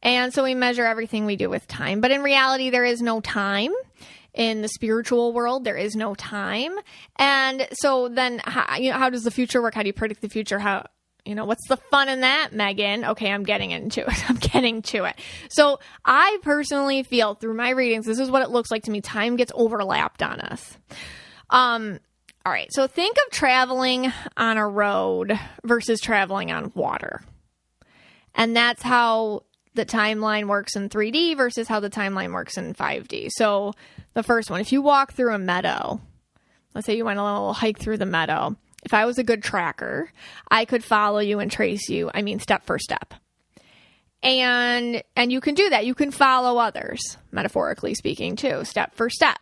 And so we measure everything we do with time. But in reality, there is no time. In the spiritual world, there is no time. And so then how does the future work? How do you predict the future? What's the fun in that, Megan? Okay, I'm getting into it. I'm getting to it. So I personally feel through my readings, this is what it looks like to me. Time gets overlapped on us. All right. So think of traveling on a road versus traveling on water. And that's how the timeline works in 3D versus how the timeline works in 5D. So the first one, if you walk through a meadow, let's say you went a little hike through the meadow. If I was a good tracker, I could follow you and trace you, step for step. And you can do that. You can follow others, metaphorically speaking, too, step for step.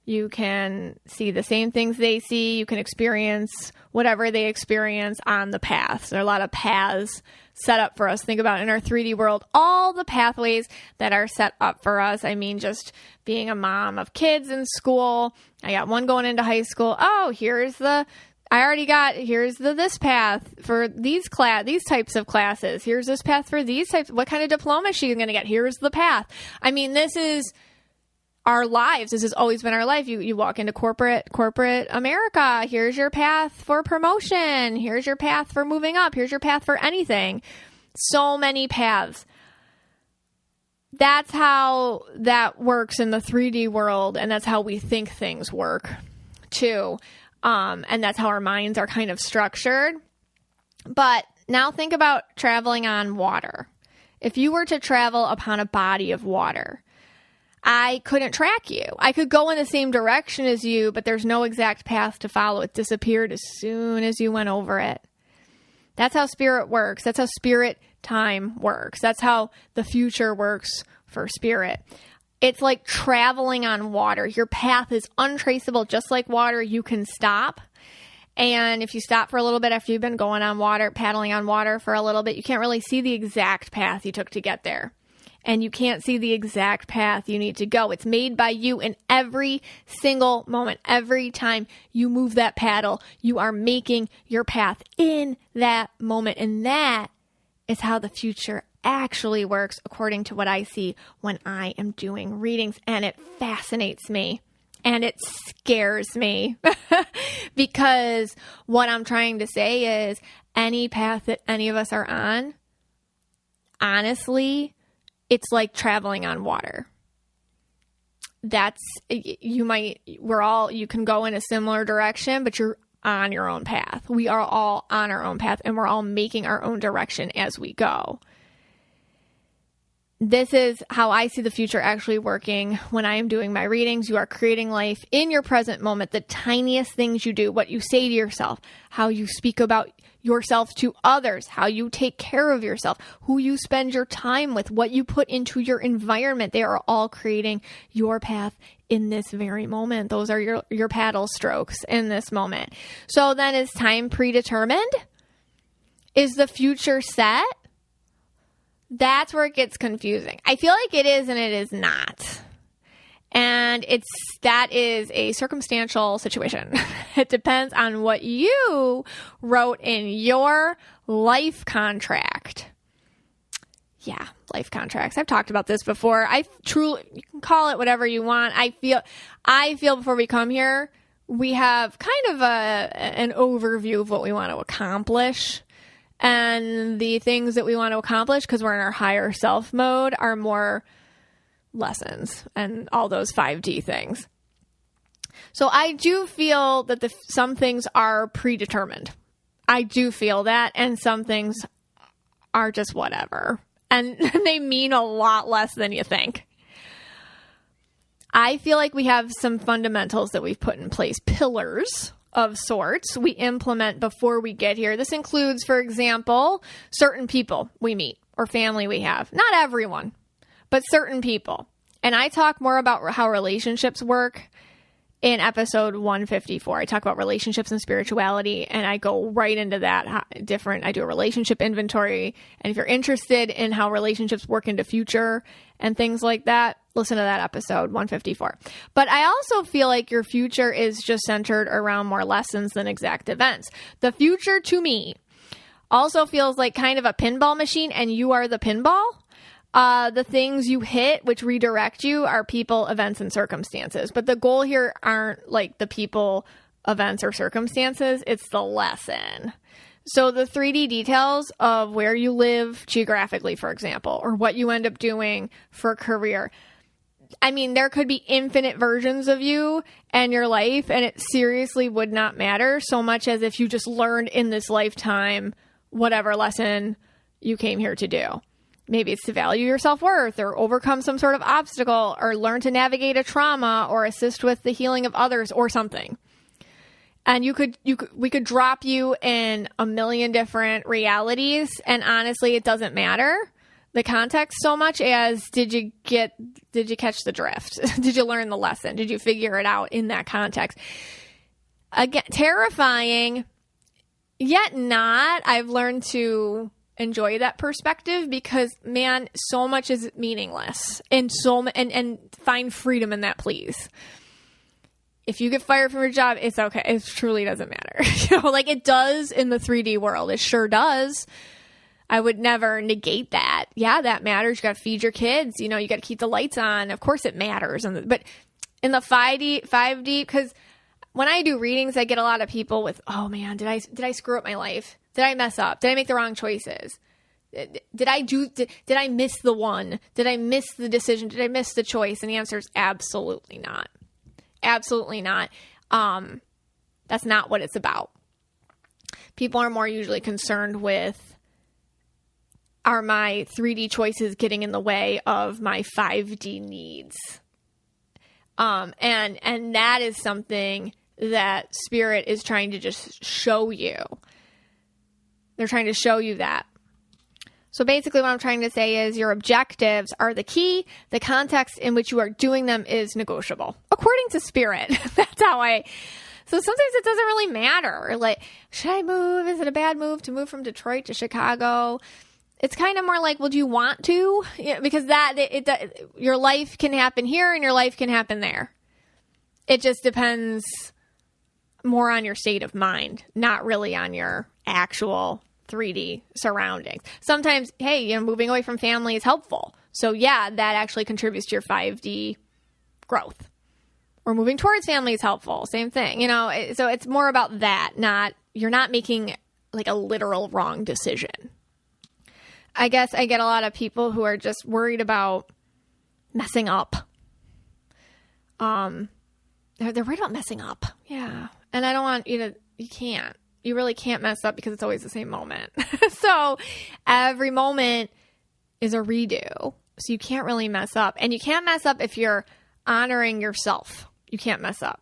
You can see the same things they see. You can experience whatever they experience on the paths. There are a lot of paths set up for us. Think about in our 3D world, all the pathways that are set up for us. Just being a mom of kids in school. I got one going into high school. Oh, here's this path for these types of classes. Here's this path for these types. What kind of diploma is she going to get? Here's the path. This is our lives. This has always been our life. You walk into corporate America. Here's your path for promotion. Here's your path for moving up. Here's your path for anything. So many paths. That's how that works in the 3D world. And that's how we think things work too. And that's how our minds are kind of structured. But now think about traveling on water. If you were to travel upon a body of water, I couldn't track you. I could go in the same direction as you, but there's no exact path to follow. It disappeared as soon as you went over it. That's how spirit works. That's how spirit time works. That's how the future works for spirit. It's like traveling on water. Your path is untraceable, just like water. You can stop. And if you stop for a little bit after you've been going on water, paddling on water for a little bit, you can't really see the exact path you took to get there. And you can't see the exact path you need to go. It's made by you in every single moment. Every time you move that paddle, you are making your path in that moment. And that is how the future actually works, according to what I see when I am doing readings. And it fascinates me. And it scares me. Because what I'm trying to say is any path that any of us are on, honestly, it's like traveling on water. You can go in a similar direction, but you're on your own path. We are all on our own path, and we're all making our own direction as we go. This is how I see the future actually working when I am doing my readings. You are creating life in your present moment. The tiniest things you do, what you say to yourself, how you speak about yourself to others, how you take care of yourself, who you spend your time with, what you put into your environment. They are all creating your path in this very moment. Those are your paddle strokes in this moment. So then, is time predetermined? Is the future set? That's where it gets confusing. I feel like it is and it is not. And that is a circumstantial situation. It depends on what you wrote in your life contract. Yeah, life contracts. I've talked about this before. You can call it whatever you want. I feel before we come here, we have kind of an overview of what we want to accomplish. And the things that we want to accomplish, because we're in our higher self mode, are more lessons and all those 5D things. So I do feel that some things are predetermined. I do feel that. And some things are just whatever. And they mean a lot less than you think. I feel like we have some fundamentals that we've put in place, pillars of sorts we implement before we get here. This includes, for example, certain people we meet or family we have. Not everyone, but certain people. And I talk more about how relationships work in episode 154. I talk about relationships and spirituality, and I go right into that. I do a relationship inventory. And if you're interested in how relationships work into future and things like that, listen to that episode 154. But I also feel like your future is just centered around more lessons than exact events. The future, to me, also feels like kind of a pinball machine, and you are the pinball. The things you hit, which redirect you, are people, events, and circumstances. But the goal here aren't like the people, events, or circumstances. It's the lesson. So the 3D details of where you live geographically, for example, or what you end up doing for a career. I mean, there could be infinite versions of you and your life, and it seriously would not matter so much as if you just learned in this lifetime whatever lesson you came here to do. Maybe it's to value your self-worth or overcome some sort of obstacle or learn to navigate a trauma or assist with the healing of others or something. And we could drop you in a million different realities, and honestly, it doesn't matter the context so much as did you catch the drift? Did you learn the lesson? Did you figure it out in that context? Again, terrifying, yet not. I've learned to enjoy that perspective because, man, so much is meaningless and find freedom in that, please. If you get fired from your job, it's okay. It truly doesn't matter. Like it does in the 3D world. It sure does. I would never negate that. Yeah, that matters. You got to feed your kids. You got to keep the lights on. Of course it matters. But in the 5D, because when I do readings, I get a lot of people with, oh man, did I screw up my life? Did I mess up? Did I make the wrong choices? Did I miss the one? Did I miss the decision? Did I miss the choice? And the answer is absolutely not. Absolutely not. That's not what it's about. People are more usually concerned with, are my 3D choices getting in the way of my 5D needs? And that is something that Spirit is trying to just show you. They're trying to show you that. So basically what I'm trying to say is your objectives are the key. The context in which you are doing them is negotiable. According to Spirit. That's how so sometimes it doesn't really matter. Like, should I move? Is it a bad move to move from Detroit to Chicago? It's kind of more like, well, do you want to? Yeah, because your life can happen here and your life can happen there. It just depends more on your state of mind, not really on your actual 3D surroundings. Sometimes, hey, moving away from family is helpful. So yeah, that actually contributes to your 5D growth. Or moving towards family is helpful. Same thing, so it's more about that, you're not making like a literal wrong decision. I guess I get a lot of people who are just worried about messing up. They're worried about messing up. Yeah. And I don't want you can't. You really can't mess up because it's always the same moment. So every moment is a redo. So you can't really mess up. And you can't mess up if you're honoring yourself. You can't mess up.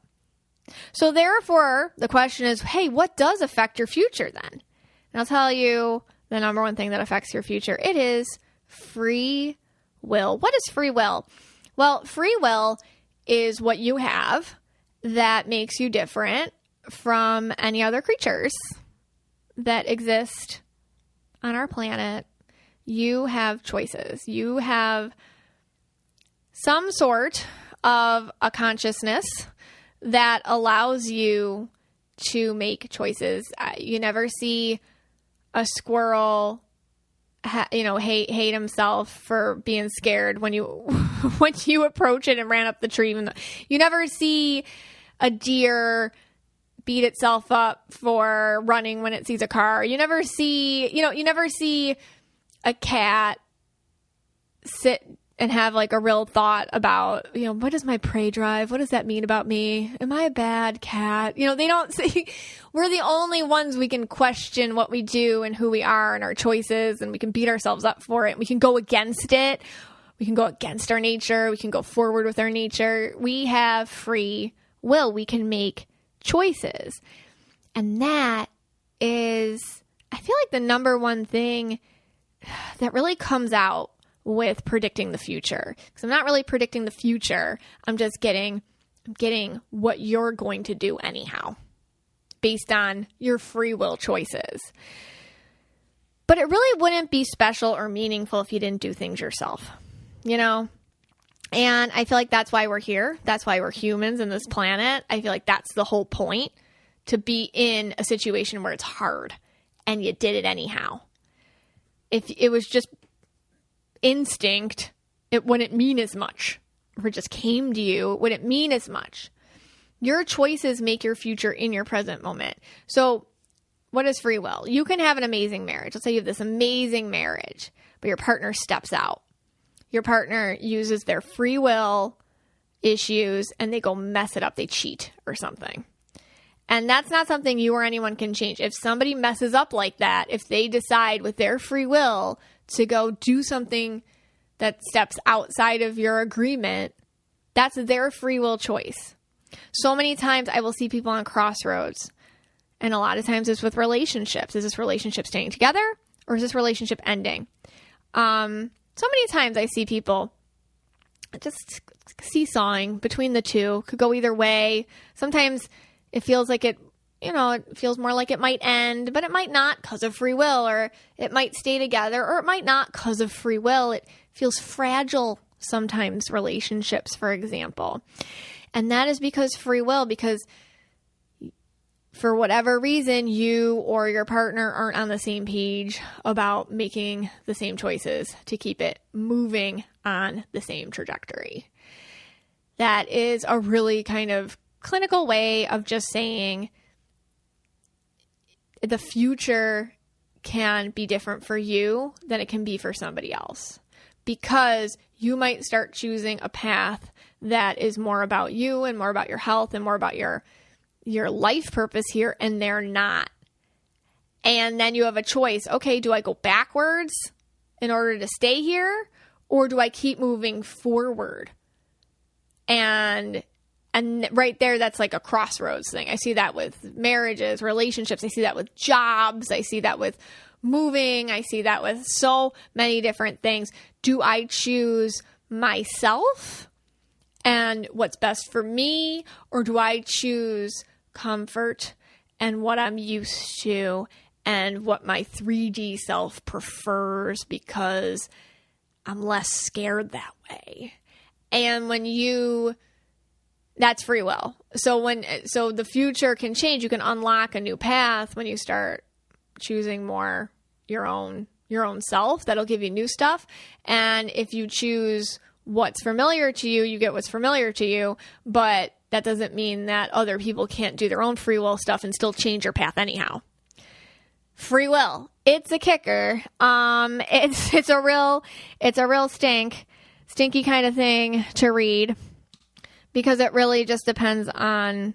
So therefore, the question is, hey, what does affect your future then? And I'll tell you the number one thing that affects your future. It is free will. What is free will? Well, free will is what you have that makes you different from any other creatures that exist on our planet. You have choices. You have some sort of a consciousness that allows you to make choices. You never see a squirrel, hate himself for being scared when you approach it and ran up the tree. You never see a deer beat itself up for running when it sees a car. You never see a cat sit and have like a real thought about, what is my prey drive? What does that mean about me? Am I a bad cat? They don't see, we're the only ones we can question what we do and who we are and our choices, and we can beat ourselves up for it. We can go against it. We can go against our nature. We can go forward with our nature. We have free will. We can make choices. And that is, I feel like, the number one thing that really comes out with predicting the future. Because I'm not really predicting the future. I'm getting what you're going to do anyhow, based on your free will choices. But it really wouldn't be special or meaningful if you didn't do things yourself, And I feel like that's why we're here. That's why we're humans in this planet. I feel like that's the whole point, to be in a situation where it's hard and you did it anyhow. If it was just instinct, it wouldn't mean as much. If it just came to you, it wouldn't mean as much. Your choices make your future in your present moment. So what is free will? You can have an amazing marriage. Let's say you have this amazing marriage, but your partner steps out. Your partner uses their free will issues and they go mess it up. They cheat or something. And that's not something you or anyone can change. If somebody messes up like that, if they decide with their free will to go do something that steps outside of your agreement, that's their free will choice. So many times I will see people on crossroads, and a lot of times it's with relationships. Is this relationship staying together or is this relationship ending? So many times I see people just seesawing between the two. Could go either way. Sometimes it feels like it feels more like it might end, but it might not because of free will, or it might stay together, or it might not because of free will. It feels fragile sometimes, relationships, for example. And that is because free will, because for whatever reason, you or your partner aren't on the same page about making the same choices to keep it moving on the same trajectory. That is a really kind of clinical way of just saying the future can be different for you than it can be for somebody else, because you might start choosing a path that is more about you and more about your health and more about your life purpose here, and they're not. And then you have a choice. Okay, do I go backwards in order to stay here, or do I keep moving forward? And right there, that's like a crossroads thing. I see that with marriages, relationships. I see that with jobs. I see that with moving. I see that with so many different things. Do I choose myself and what's best for me, or do I choose comfort and what I'm used to and what my 3D self prefers because I'm less scared that way? And that's free will. So the future can change. You can unlock a new path when you start choosing more your own self. That'll give you new stuff. And if you choose what's familiar to you, you get what's familiar to you. But that doesn't mean that other people can't do their own free will stuff and still change your path anyhow. Free will. It's a kicker. It's a real stinky kind of thing to read, because it really just depends on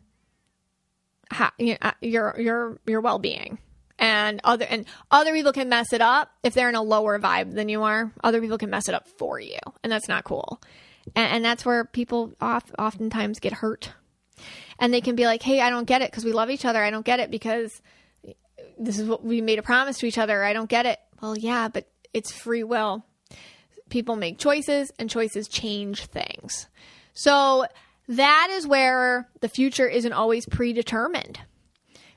how, your well-being. And other people can mess it up if they're in a lower vibe than you are. Other people can mess it up for you, and that's not cool. And that's where people oftentimes get hurt. And they can be like, hey, I don't get it because we love each other. I don't get it because this is what we made a promise to each other. I don't get it. Well, yeah, but it's free will. People make choices, and choices change things. So that is where the future isn't always predetermined.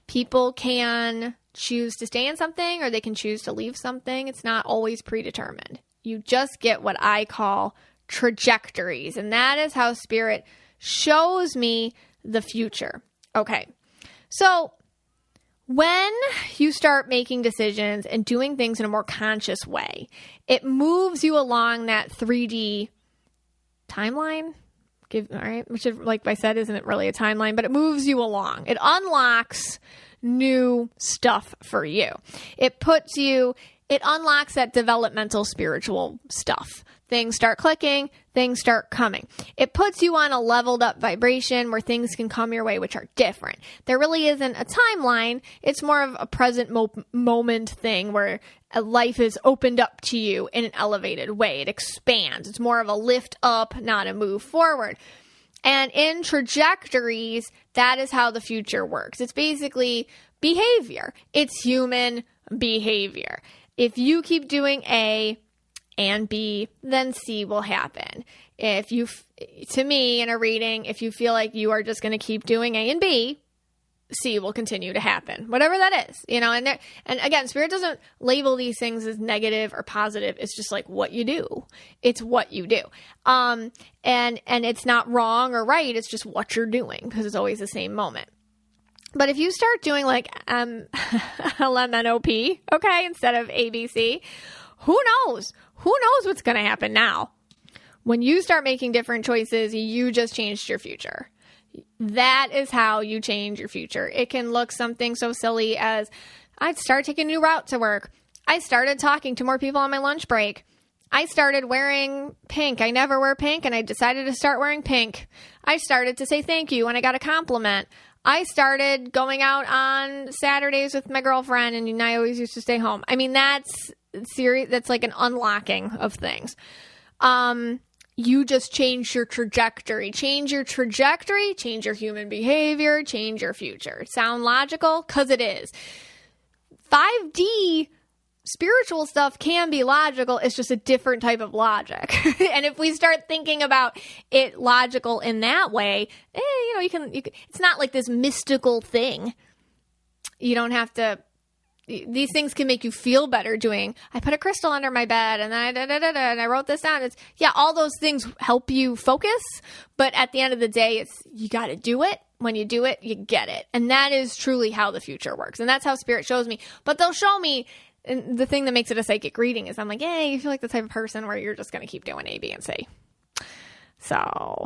People can choose to stay in something, or they can choose to leave something. It's not always predetermined. You just get what I call trajectories, and that is how Spirit shows me the future. Okay, so when you start making decisions and doing things in a more conscious way, it moves you along that 3D timeline. All right, which, like I said, isn't really a timeline, but it moves you along. It unlocks new stuff for you. It unlocks that developmental spiritual stuff. Things start clicking, things start coming. It puts you on a leveled up vibration where things can come your way, which are different. There really isn't a timeline. It's more of a present moment thing where a life is opened up to you in an elevated way. It expands. It's more of a lift up, not a move forward. And in trajectories, that is how the future works. It's basically behavior. It's human behavior. If you keep doing A and B, then C will happen. To me, in a reading, if you feel like you are just going to keep doing A and B, C will continue to happen, whatever that is, and again, Spirit doesn't label these things as negative or positive. It's just like what you do. It's what you do. And it's not wrong or right. It's just what you're doing, because it's always the same moment. But if you start doing like LMNOP, okay, instead of ABC, who knows? Who knows what's going to happen now? When you start making different choices, you just changed your future. That is how you change your future. It can look something so silly as I'd start taking a new route to work. I started talking to more people on my lunch break. I started wearing pink. I never wear pink, and I decided to start wearing pink. I started to say thank you when I got a compliment. I started going out on Saturdays with my girlfriend, and I always used to stay home. I mean, that's serious. That's like an unlocking of things. You just change your trajectory. Change your trajectory, change your human behavior, change your future. Sound logical? Because it is. 5D spiritual stuff can be logical. It's just a different type of logic. And if we start thinking about it logical in that way, you can, it's not like this mystical thing. You don't have to, these things can make you feel better doing, I put a crystal under my bed and then and I wrote this down. It's, all those things help you focus. But at the end of the day, you got to do it. When you do it, you get it. And that is truly how the future works. And that's how spirit shows me. But they'll show me. And the thing that makes it a psychic reading is I'm like, hey, you feel like the type of person where you're just going to keep doing A, B, and C. So,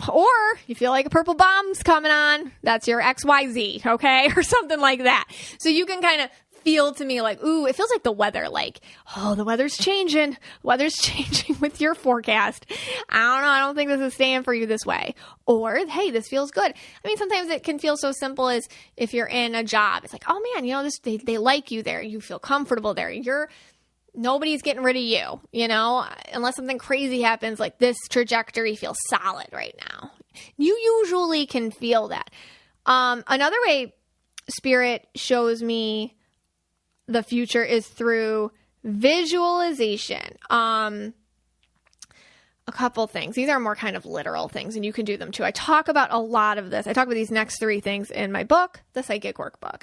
or you feel like a purple bomb's coming on. That's your XYZ, okay? Or something like that. So you can kind of feel to me like, ooh, it feels like the weather, like, oh, the weather's changing. Weather's changing with your forecast. I don't know. I don't think this is staying for you this way. Or, hey, this feels good. I mean, sometimes it can feel so simple as if you're in a job. It's like, oh man, they like you there. You feel comfortable there. Nobody's getting rid of you, unless something crazy happens, like this trajectory feels solid right now. You usually can feel that. Another way spirit shows me the future is through visualization. A couple things. These are more kind of literal things, and you can do them too. I talk about a lot of this. I talk about these next 3 things in my book, The Psychic Workbook.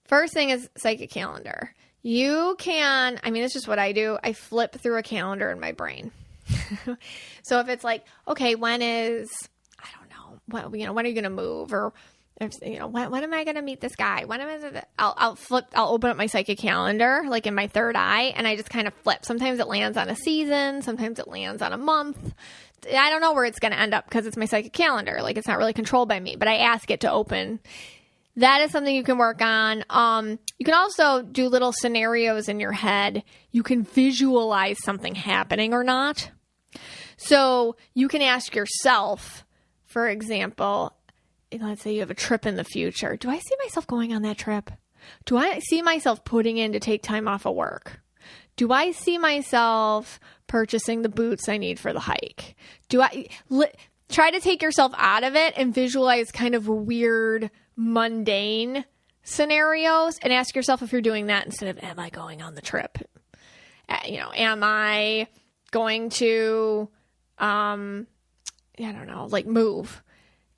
First thing is psychic calendar. You can, it's just what I do. I flip through a calendar in my brain. So if it's like, okay, when are you going to move? Or, when am I going to meet this guy? I'll open up my psychic calendar, like in my third eye, and I just kind of flip. Sometimes it lands on a season. Sometimes it lands on a month. I don't know where it's going to end up because it's my psychic calendar. Like, it's not really controlled by me, but I ask it to open. That is something you can work on. You can also do little scenarios in your head. You can visualize something happening or not. So you can ask yourself, for example, let's say you have a trip in the future. Do I see myself going on that trip? Do I see myself putting in to take time off of work? Do I see myself purchasing the boots I need for the hike? Do I try to take yourself out of it and visualize kind of weird, mundane scenarios and ask yourself if you're doing that instead of, am I going on the trip? Am I going to, move?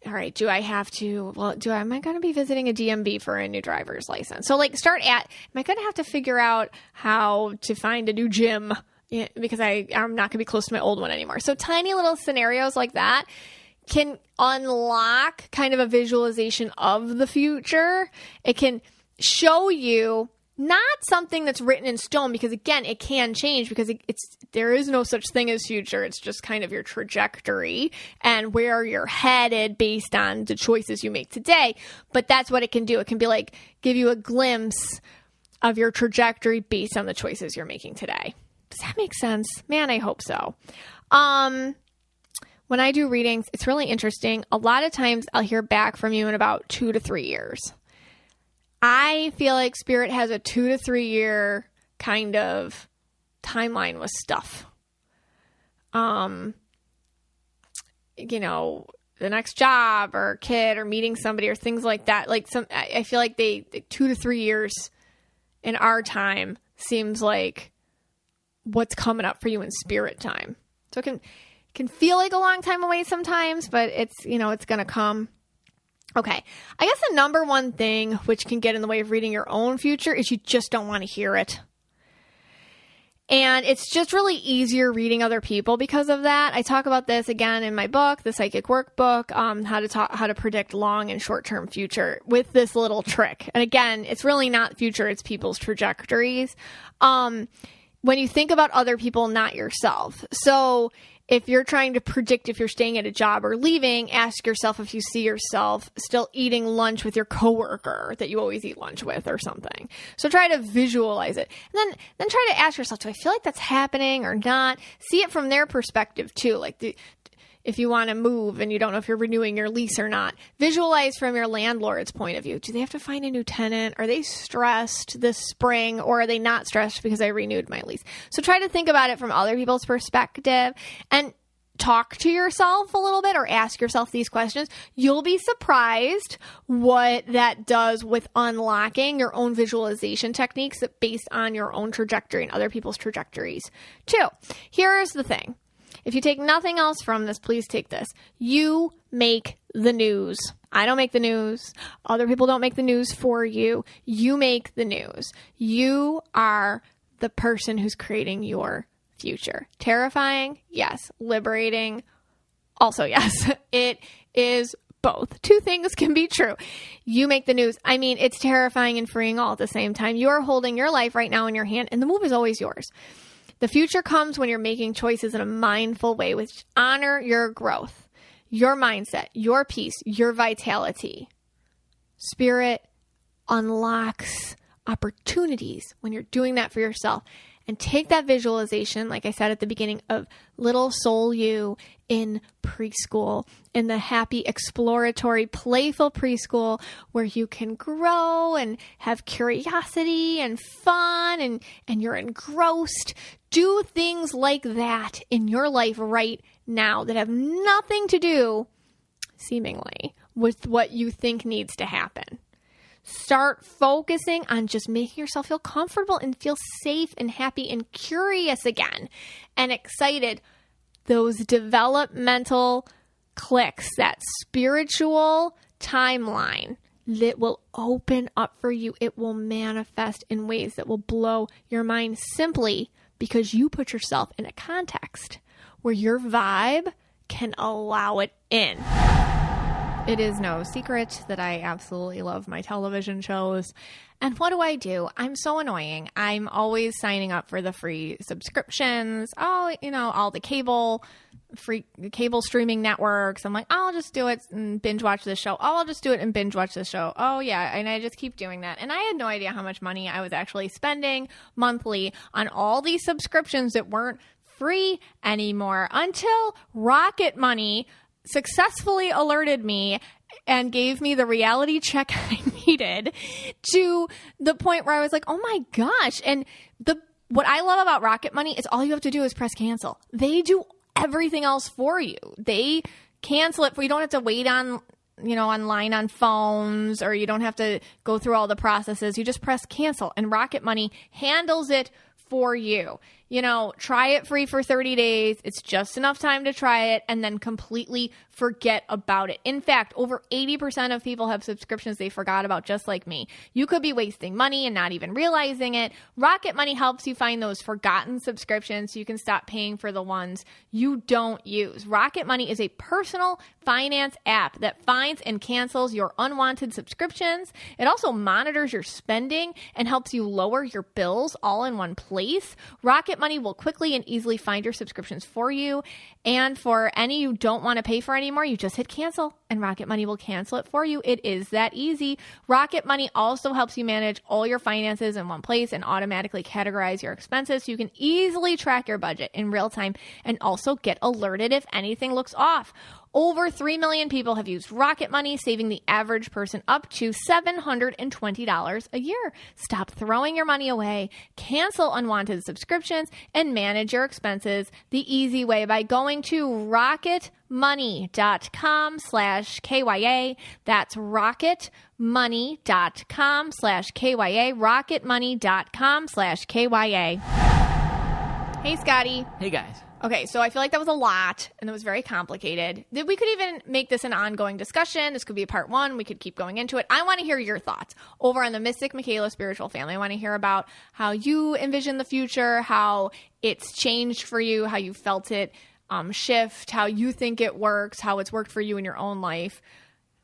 All right, am I going to be visiting a DMV for a new driver's license? So am I going to have to figure out how to find a new gym because I'm not going to be close to my old one anymore. So tiny little scenarios like that can unlock kind of a visualization of the future. It can show you not something that's written in stone because, again, it can change because there is no such thing as future. It's just kind of your trajectory and where you're headed based on the choices you make today. But that's what it can do. It can be like give you a glimpse of your trajectory based on the choices you're making today. Does that make sense? Man, I hope so. When I do readings, it's really interesting. A lot of times I'll hear back from you in about 2 to 3 years. I feel like spirit has a 2 to 3 year kind of timeline with stuff. The next job or kid or meeting somebody or things like that. I feel like they 2 to 3 years in our time seems like what's coming up for you in spirit time. So it can feel like a long time away sometimes, but it's going to come. Okay. I guess the number one thing which can get in the way of reading your own future is you just don't want to hear it. And it's just really easier reading other people because of that. I talk about this again in my book, The Psychic Workbook, how to predict long and short-term future with this little trick. And again, it's really not future, it's people's trajectories. when you think about other people, not yourself. So if you're trying to predict if you're staying at a job or leaving, ask yourself if you see yourself still eating lunch with your coworker that you always eat lunch with or something. So try to visualize it. And then try to ask yourself, do I feel like that's happening or not? See it from their perspective too. Like if you want to move and you don't know if you're renewing your lease or not, visualize from your landlord's point of view. Do they have to find a new tenant? Are they stressed this spring, or are they not stressed because I renewed my lease? So try to think about it from other people's perspective and talk to yourself a little bit or ask yourself these questions. You'll be surprised what that does with unlocking your own visualization techniques that based on your own trajectory and other people's trajectories too. Here's the thing. If you take nothing else from this, please take this. You make the news. I don't make the news. Other people don't make the news for you. You make the news. You are the person who's creating your future. Terrifying? Yes. Liberating? Also, yes. It is both. Two things can be true. You make the news. I mean, it's terrifying and freeing all at the same time. You are holding your life right now in your hand, and the move is always yours. The future comes when you're making choices in a mindful way, which honor your growth, your mindset, your peace, your vitality. Spirit unlocks opportunities when you're doing that for yourself. And take that visualization, like I said at the beginning, of little soul you in preschool, in the happy, exploratory, playful preschool where you can grow and have curiosity and fun and you're engrossed. Do things like that in your life right now that have nothing to do, seemingly, with what you think needs to happen. Start focusing on just making yourself feel comfortable and feel safe and happy and curious again and excited. Those developmental clicks, that spiritual timeline that will open up for you. It will manifest in ways that will blow your mind simply because you put yourself in a context where your vibe can allow it in. It is no secret that I absolutely love my television shows. And what do? I'm so annoying. I'm always signing up for the free subscriptions. Oh, all the cable streaming networks. I'm like, I'll just do it and binge watch this show. Oh, I'll just do it and binge watch this show. Oh, yeah. And I just keep doing that. And I had no idea how much money I was actually spending monthly on all these subscriptions that weren't free anymore until Rocket Money successfully alerted me and gave me the reality check I needed to the point where I was like, oh my gosh. And what I love about Rocket Money is all you have to do is press cancel. They do everything else for you. They cancel it for you. Don't have to wait online on phones, or you don't have to go through all the processes. You just press cancel and Rocket Money handles it for you. Try it free for 30 days. It's just enough time to try it and then completely forget about it. In fact, over 80% of people have subscriptions they forgot about, just like me. You could be wasting money and not even realizing it. Rocket Money helps you find those forgotten subscriptions so you can stop paying for the ones you don't use. Rocket Money is a personal finance app that finds and cancels your unwanted subscriptions. It also monitors your spending and helps you lower your bills all in one place. Rocket Money will quickly and easily find your subscriptions for you. And for any you don't want to pay for anymore, you just hit cancel and Rocket Money will cancel it for you. It is that easy. Rocket Money also helps you manage all your finances in one place and automatically categorize your expenses so you can easily track your budget in real time and also get alerted if anything looks off. Over 3 million people have used Rocket Money, saving the average person up to $720 a year. Stop throwing your money away, cancel unwanted subscriptions, and manage your expenses the easy way by going to rocketmoney.com/KYA. That's rocketmoney.com/KYA. rocketmoney.com/KYA. Hey, Scotty. Hey, guys. Okay, so I feel like that was a lot, and it was very complicated. We could even make this an ongoing discussion. This could be a part one. We could keep going into it. I want to hear your thoughts over on the Mystic Michaela Spiritual Family. I want to hear about how you envision the future, how it's changed for you, how you felt it shift, how you think it works, how it's worked for you in your own life.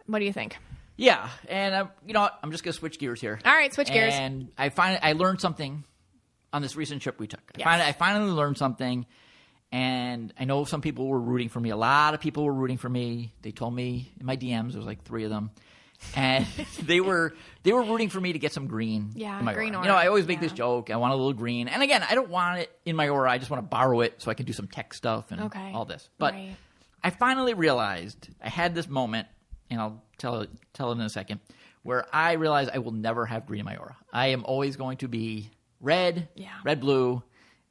What do you think? Yeah, and you know what? I'm just going to switch gears here. All right, switch gears. And I learned something on this recent trip we took. Yes. I finally learned something, and I know some people were rooting for me. A lot of people were rooting for me. They told me in my DMs, there was like 3 of them, and they were rooting for me to get some green. Yeah, in my green aura. aura. You know, I always make this joke. I want a little green, and again, I don't want it in my aura. I just want to borrow it so I can do some tech stuff and all this. But I finally realized I had this moment, and I'll tell it in a second, where I realized I will never have green in my aura. I am always going to be red, blue,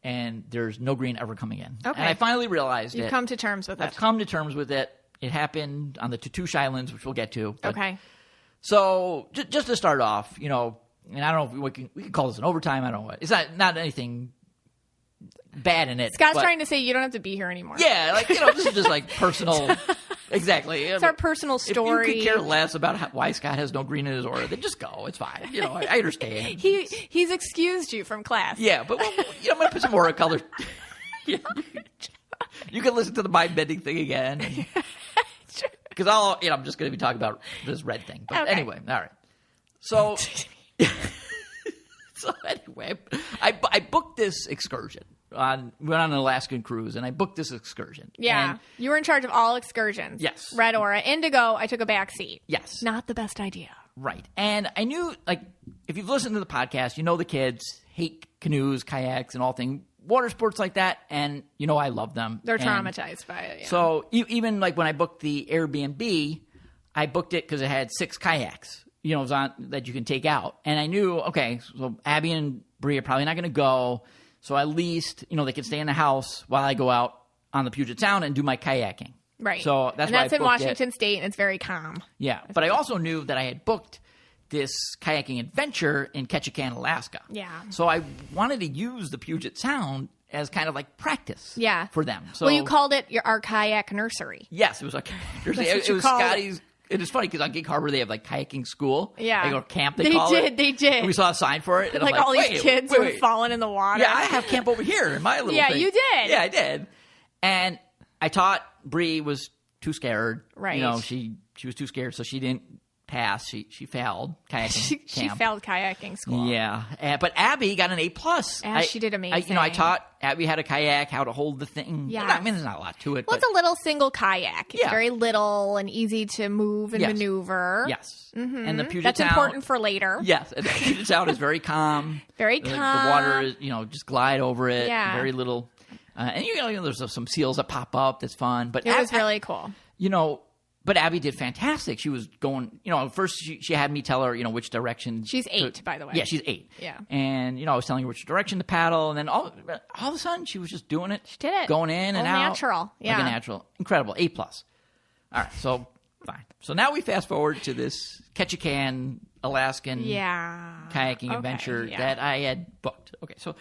and there's no green ever coming in. Okay. And I finally realized You've come to terms with it. I've come to terms with it. It happened on the Tatoosh Islands, which we'll get to. Okay. So just to start off, you know, and I don't know if we can call this an overtime. I don't know what. It's not anything bad in it. Scott's trying to say you don't have to be here anymore. Yeah, like, you know, this is just like personal. Exactly. It's our personal story. If you could care less about why Scott has no green in his aura, then just go. It's fine. You know, I understand. He's excused you from class. Yeah, but you know, I'm going to put some aura color. You can listen to the mind bending thing again. Because I'm just going to be talking about this red thing. But anyway, all right. So, anyway, I booked this excursion. We went on an Alaskan cruise, and I booked this excursion. Yeah. And you were in charge of all excursions. Yes. Red aura. Indigo, I took a back seat. Yes. Not the best idea. Right. And I knew, like, if you've listened to the podcast, you know the kids hate canoes, kayaks, and all things, water sports like that, and you know I love them. They're traumatized by it. Yeah. So even like when I booked the Airbnb, I booked it because it had 6 kayaks, you know, that you can take out. And I knew, okay, so Abby and Bree are probably not going to go. So at least, you know, they can stay in the house while I go out on the Puget Sound and do my kayaking. Right. So that's why I booked in Washington State, and it's very calm. Yeah. But I also knew that I had booked this kayaking adventure in Ketchikan, Alaska. Yeah. So I wanted to use the Puget Sound as kind of like practice for them. So, well, you called it our kayak nursery. Yes, it was like it was Scotty's. It is funny because on Gig Harbor they have like kayaking school. Yeah, they go camp. They call it. They did. And we saw a sign for it. And like I'm all these kids who had fallen in the water. Yeah, I have camp over here in my little. Yeah, thing. you did. Yeah, I did. And I taught Bree was too scared. Right. You know, she was too scared, so she didn't pass. She failed kayaking. She failed kayaking school. Yeah, but Abby got an A+. She did amazing. I taught Abby how to kayak, how to hold the thing. Yeah, I mean, there's not a lot to it. Well, it's a little single kayak. It's very little and easy to move and maneuver. Yes, and the Puget That's Sound, important for later. Yes, and the Puget Sound is very calm. Very calm. The water is, just glide over it. Yeah, very little. And there's some seals that pop up. That's fun. But it was really cool. But Abby did fantastic. She was going, first she had me tell her, which direction. She's 8, by the way. Yeah, she's 8. Yeah. And, I was telling her which direction to paddle. And then all of a sudden, she was just doing it. She did it. Going in and out. Natural. Yeah. Like a natural. Incredible. A+. All right. So, fine. So now we fast forward to this Ketchikan, Alaskan kayaking adventure that I had booked. Okay. So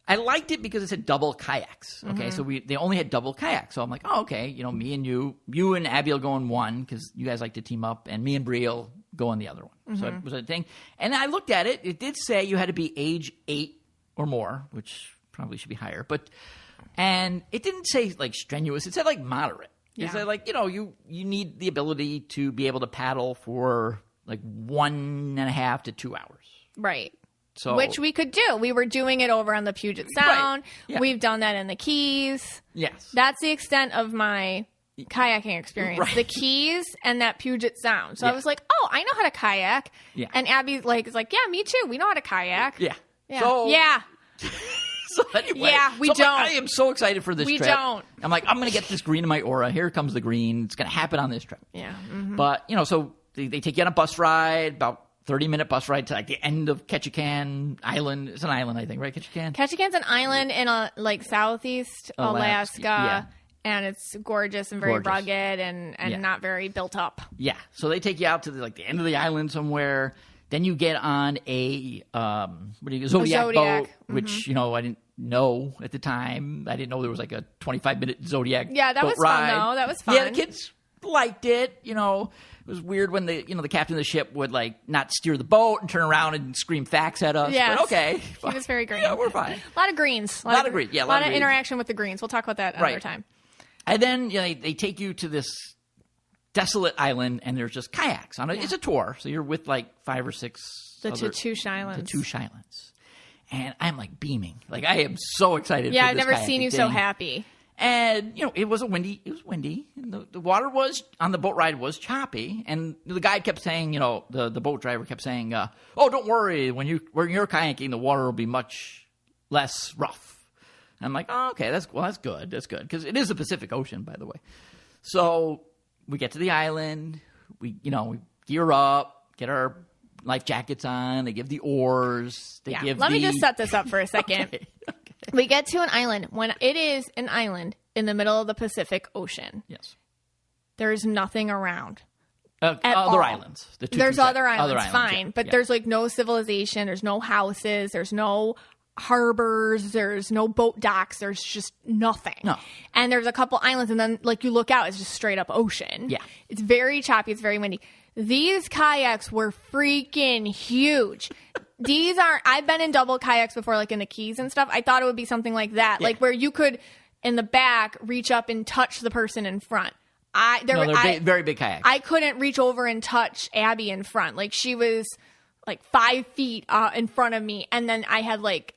I liked it because it said double kayaks. Okay, so they only had double kayaks. So I'm like, oh, okay, me and you and Abby will go in one because you guys like to team up, and me and Bree will go in the other one. So it was a thing. And I looked at it. It did say you had to be age 8 or more, which probably should be higher. And it didn't say like strenuous. It said like moderate. It said like, you need the ability to be able to paddle for like 1.5 to 2 hours. Right. So, which we could do. We were doing it over on the Puget Sound. Right. Yeah. We've done that in the Keys. Yes. That's the extent of my kayaking experience. Right. The Keys and that Puget Sound. So I was like, oh, I know how to kayak. Yeah. And Abby is like, yeah, me too. We know how to kayak. Yeah. So, so anyway. Yeah, we don't. I am so excited for this trip. We don't. I'm like, I'm going to get this green in my aura. Here comes the green. It's going to happen on this trip. Yeah. Mm-hmm. But, so they take you on a bus ride, about 30-minute bus ride to like the end of Ketchikan Island. It's an island, I think, right? Ketchikan? Ketchikan's an island in southeast Alaska. Yeah. And it's gorgeous and very rugged and not very built up. Yeah. So they take you out to the end of the island somewhere. Then you get on a Zodiac boat, which, I didn't know at the time. I didn't know there was like a 25-minute Zodiac Yeah, that boat was ride. fun, though. That was fun. Yeah, the kids liked it, It was weird when the captain of the ship would like not steer the boat and turn around and scream facts at us. Yes. But okay. He was very green. Yeah, we're fine. A lot of greens. A lot of greens. Yeah, a lot of greens. interaction with the greens. We'll talk about that another time. And then they take you to this desolate island, and there's just kayaks on it. It's a tour, so you're with like 5 or 6 Tatoosh Islands. The Tatoosh Islands. And I'm like beaming. Like I am so excited. Yeah, for I've this never seen you kayaking so thing. happy. And, it was windy. And the water was, on the boat ride, was choppy. And the guide kept saying, the boat driver kept saying, oh, don't worry. When you're kayaking, the water will be much less rough. And I'm like, oh, okay, that's good. That's good. Because it is the Pacific Ocean, by the way. So we get to the island. We gear up, get our life jackets on. They give the oars. Let me just set this up for a second. Okay. We get to an island. When it is an island in the middle of the Pacific Ocean, Yes. There's nothing around. Other all. islands. There's other islands, fine. Yeah, but yeah. there's like no civilization. There's no houses. There's no harbors. There's no boat docks. There's just nothing. No. And there's a couple islands, and then like you look out, it's just straight up ocean. Yeah. It's very choppy. It's very windy. These kayaks were freaking huge. I've been in double kayaks before, like in the Keys and stuff. I thought it would be something like that, Yeah. like where you could, in the back, reach up and touch the person in front. They're very big kayaks. I couldn't reach over and touch Abby in front. Like she was like 5 feet in front of me, and then I had like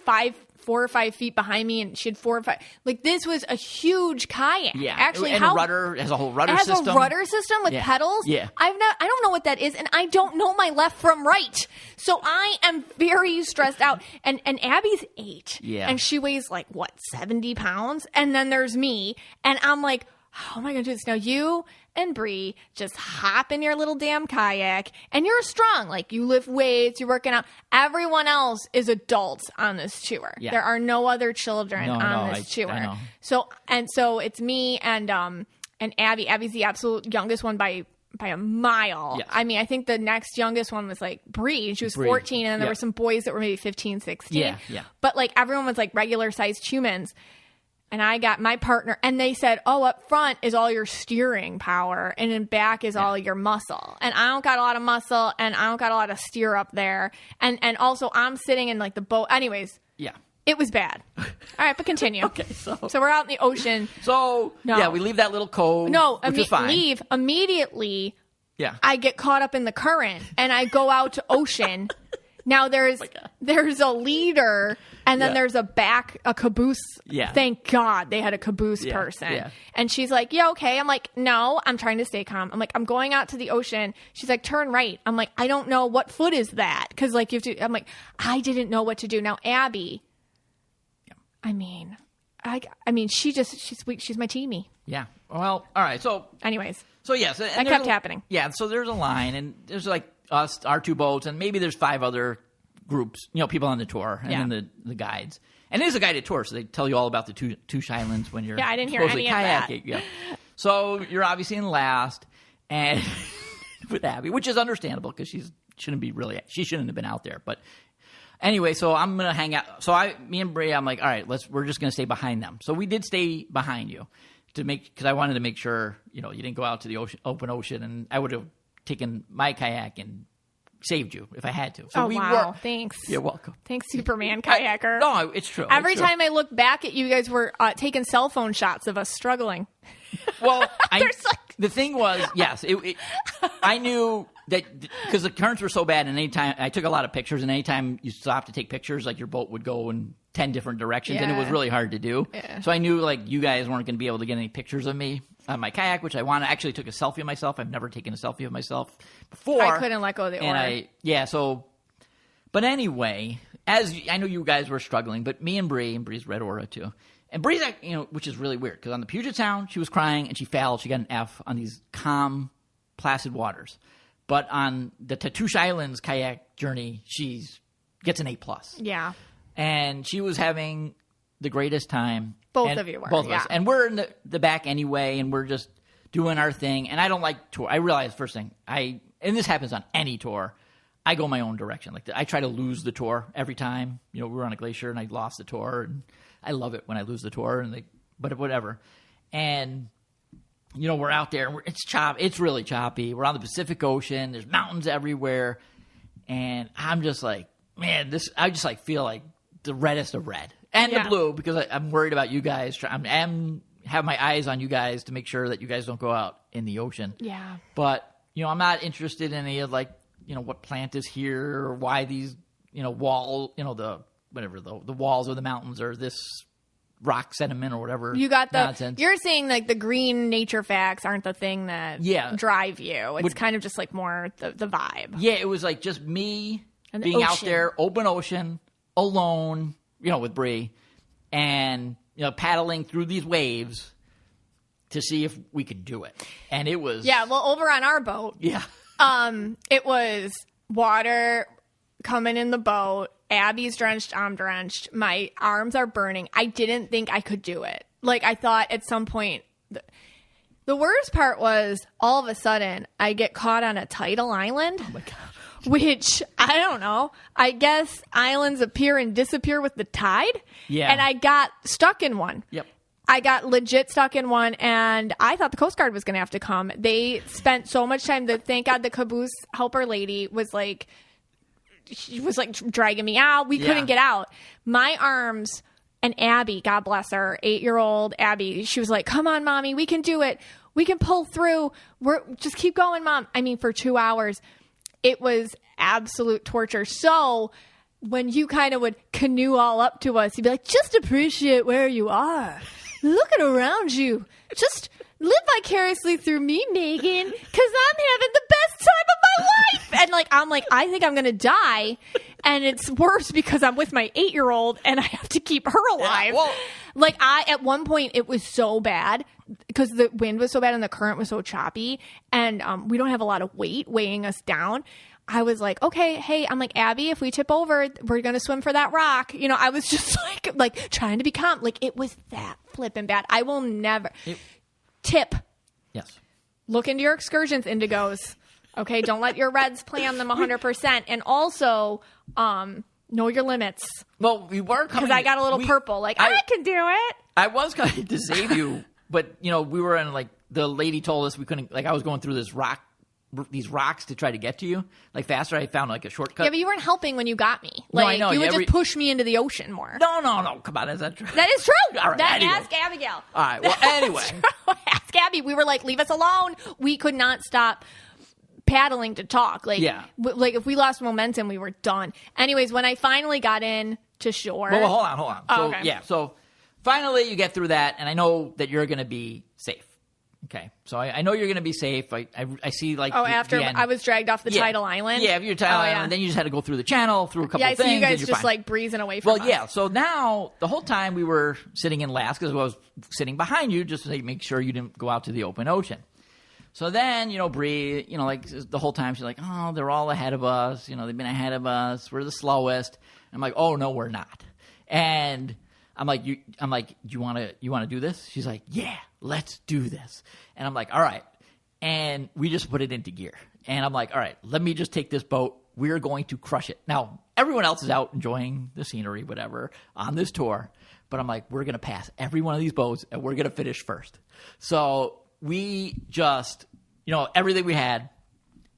4 or 5 feet behind me, and she had 4 or 5. Like this was a huge kayak. Yeah, actually, and a rudder has a whole rudder system. It has a rudder system with pedals. Yeah, I don't know what that is, and I don't know my left from right. So I am very stressed out. And Abby's 8, and she weighs like 70 pounds, and then there's me, and I'm like, how am I going to do this? Now you and Bree just hop in your little damn kayak, and you're strong. Like you lift weights, you're working out. Everyone else is adults on this tour. Yeah. There are no other children on this tour. I know. So it's me and Abby. Abby's the absolute youngest one by a mile. Yes. I mean, I think the next youngest one was like Bree. She was 14, and then there were some boys that were maybe 15, 16. Yeah. But like everyone was like regular sized humans. And I got my partner, and they said, oh, up front is all your steering power, and in back is all your muscle. And I don't got a lot of muscle, and I don't got a lot of steer up there. And also, I'm sitting in like the boat. Anyways, it was bad. All right, but continue. Okay, so we're out in the ocean. So, we leave that little cove, which is fine. Leave immediately. Yeah. I get caught up in the current, and I go out to ocean. Now there's a leader, and then there's a caboose. Yeah. Thank God they had a caboose person. Yeah. And she's like, yeah, okay. I'm like, no, I'm trying to stay calm. I'm like, I'm going out to the ocean. She's like, turn right. I'm like, I don't know what foot is that. Cause like you have to, I'm like, I didn't know what to do. Now, Abby, I mean, she's sweet. She's my teamie. Yeah. Well, all right. So anyways. So yes. That kept happening. Yeah. So there's a line, and there's like us, our 2 boats, and maybe there's 5 other groups, people on the tour, and then the guides. And it is a guided tour, so they tell you all about the two islands when you're I didn't hear any of that. Yeah. So you're obviously in last, and with Abby, which is understandable because she shouldn't have been out there. But anyway, so I'm gonna hang out. So me and Brea, I'm like, all right, we're just gonna stay behind them. So we did stay behind you because I wanted to make sure you didn't go out to the open ocean, and I would have taken my kayak and saved you if I had to. So wow. Thanks. You're welcome. Thanks, Superman kayaker. No, it's true. Every time I look back at you guys were taking cell phone shots of us struggling. Well, the thing was, yes, I knew that because the currents were so bad, and anytime I took a lot of pictures, and anytime you stopped to take pictures, like your boat would go in 10 different directions, and it was really hard to do. Yeah. So I knew like you guys weren't going to be able to get any pictures of me on my kayak, which I wanted. I actually took a selfie of myself. I've never taken a selfie of myself before. I couldn't let go of the oar. But anyway, as I know you guys were struggling, but me and Bree's Red Aura too. And Bree's, which is really weird, because on the Puget Sound, she was crying, and she failed. She got an F on these calm, placid waters. But on the Tatoosh Islands kayak journey, she gets an A+. Yeah. And she was having the greatest time. Both of you were. Both of us. And we're in the back anyway, and we're just doing our thing. And I don't like tour. I realized first thing, and this happens on any tour, I go my own direction. Like I try to lose the tour every time. We were on a glacier, and I lost the tour, and I love it when I lose the tour, but whatever. And we're out there, and it's really choppy. We're on the Pacific Ocean. There's mountains everywhere, and I'm just like, man, I just like feel like the reddest of red and the blue, because I'm worried about you guys. I'm have my eyes on you guys to make sure that you guys don't go out in the ocean. Yeah. But I'm not interested in any of what plant is here or why these wall the whatever the walls of the mountains are this rock sediment or whatever. You got the nonsense. You're saying like the green nature facts aren't the thing that drive you. It's kind of just like more the vibe. Yeah, it was like just me and being out there, open ocean, alone, with Bree, and paddling through these waves to see if we could do it. And it was over on our boat. Yeah. It was water coming in the boat. Abby's drenched, I'm drenched. My arms are burning. I didn't think I could do it. Like, I thought at some point... The worst part was, all of a sudden, I get caught on a tidal island. Oh, my God. Which, I don't know. I guess islands appear and disappear with the tide. Yeah. And I got stuck in one. Yep. I got legit stuck in one, and I thought the Coast Guard was going to have to come. They spent so much time. Thank God the caboose helper lady was like... She was like dragging me out. We couldn't get out. My arms, and Abby, God bless her, 8-year-old Abby, she was like, come on, mommy, we can do it. We can pull through. Just keep going, mom. I mean, for 2 hours, it was absolute torture. So when you kind of would canoe all up to us, you'd be like, just appreciate where you are. Look at around you. Just live vicariously through me, Megan, because I'm having the best time of my life. And I'm like, I think I'm going to die. And it's worse because I'm with my 8-year-old and I have to keep her alive. Yeah, well, at one point, it was so bad because the wind was so bad and the current was so choppy. And we don't have a lot of weight weighing us down. I was like, okay, hey, I'm like, Abby, if we tip over, we're going to swim for that rock. I was just like trying to be calm. Like, it was that flipping bad. I will never... Tip. Yes. Look into your excursions, Indigos. Okay, don't let your Reds play on them 100%. And also, know your limits. Well, we were coming... Because I got a little purple. I can do it. I was coming to save you, but, we were in, the lady told us we couldn't... I was going through these rocks to try to get to you. Faster, I found, a shortcut. Yeah, but you weren't helping when you got me. No, I know. You would just push me into the ocean more. No. Come on, is that true? That is true. All right, anyway. Ask Abigail. All right, well, anyway. Ask Abby. We were like, leave us alone. We could not stop paddling to talk. If we lost momentum, we were done. Anyways, when I finally got in to shore. Well, hold on. Oh, so, okay. Yeah, so finally you get through that, and I know that you're going to be safe. Okay, so I know you're going to be safe. I see after the end. I was dragged off the tidal island? Yeah, your tidal island. And then you just had to go through the channel, through a couple of things. Yeah, I see you guys just breezing away from us. Well, yeah, so now the whole time we were sitting in last because I was sitting behind you just to make sure you didn't go out to the open ocean. So then, Bree, the whole time she's like, oh, they're all ahead of us. They've been ahead of us. We're the slowest. I'm like, oh, no, we're not. And I'm like, you want to do this? She's like, yeah, let's do this. And I'm like, all right. And we just put it into gear. And I'm like, all right, let me just take this boat. We're going to crush it. Now, everyone else is out enjoying the scenery, whatever, on this tour. But I'm like, we're going to pass every one of these boats, and we're going to finish first. So we just, everything we had,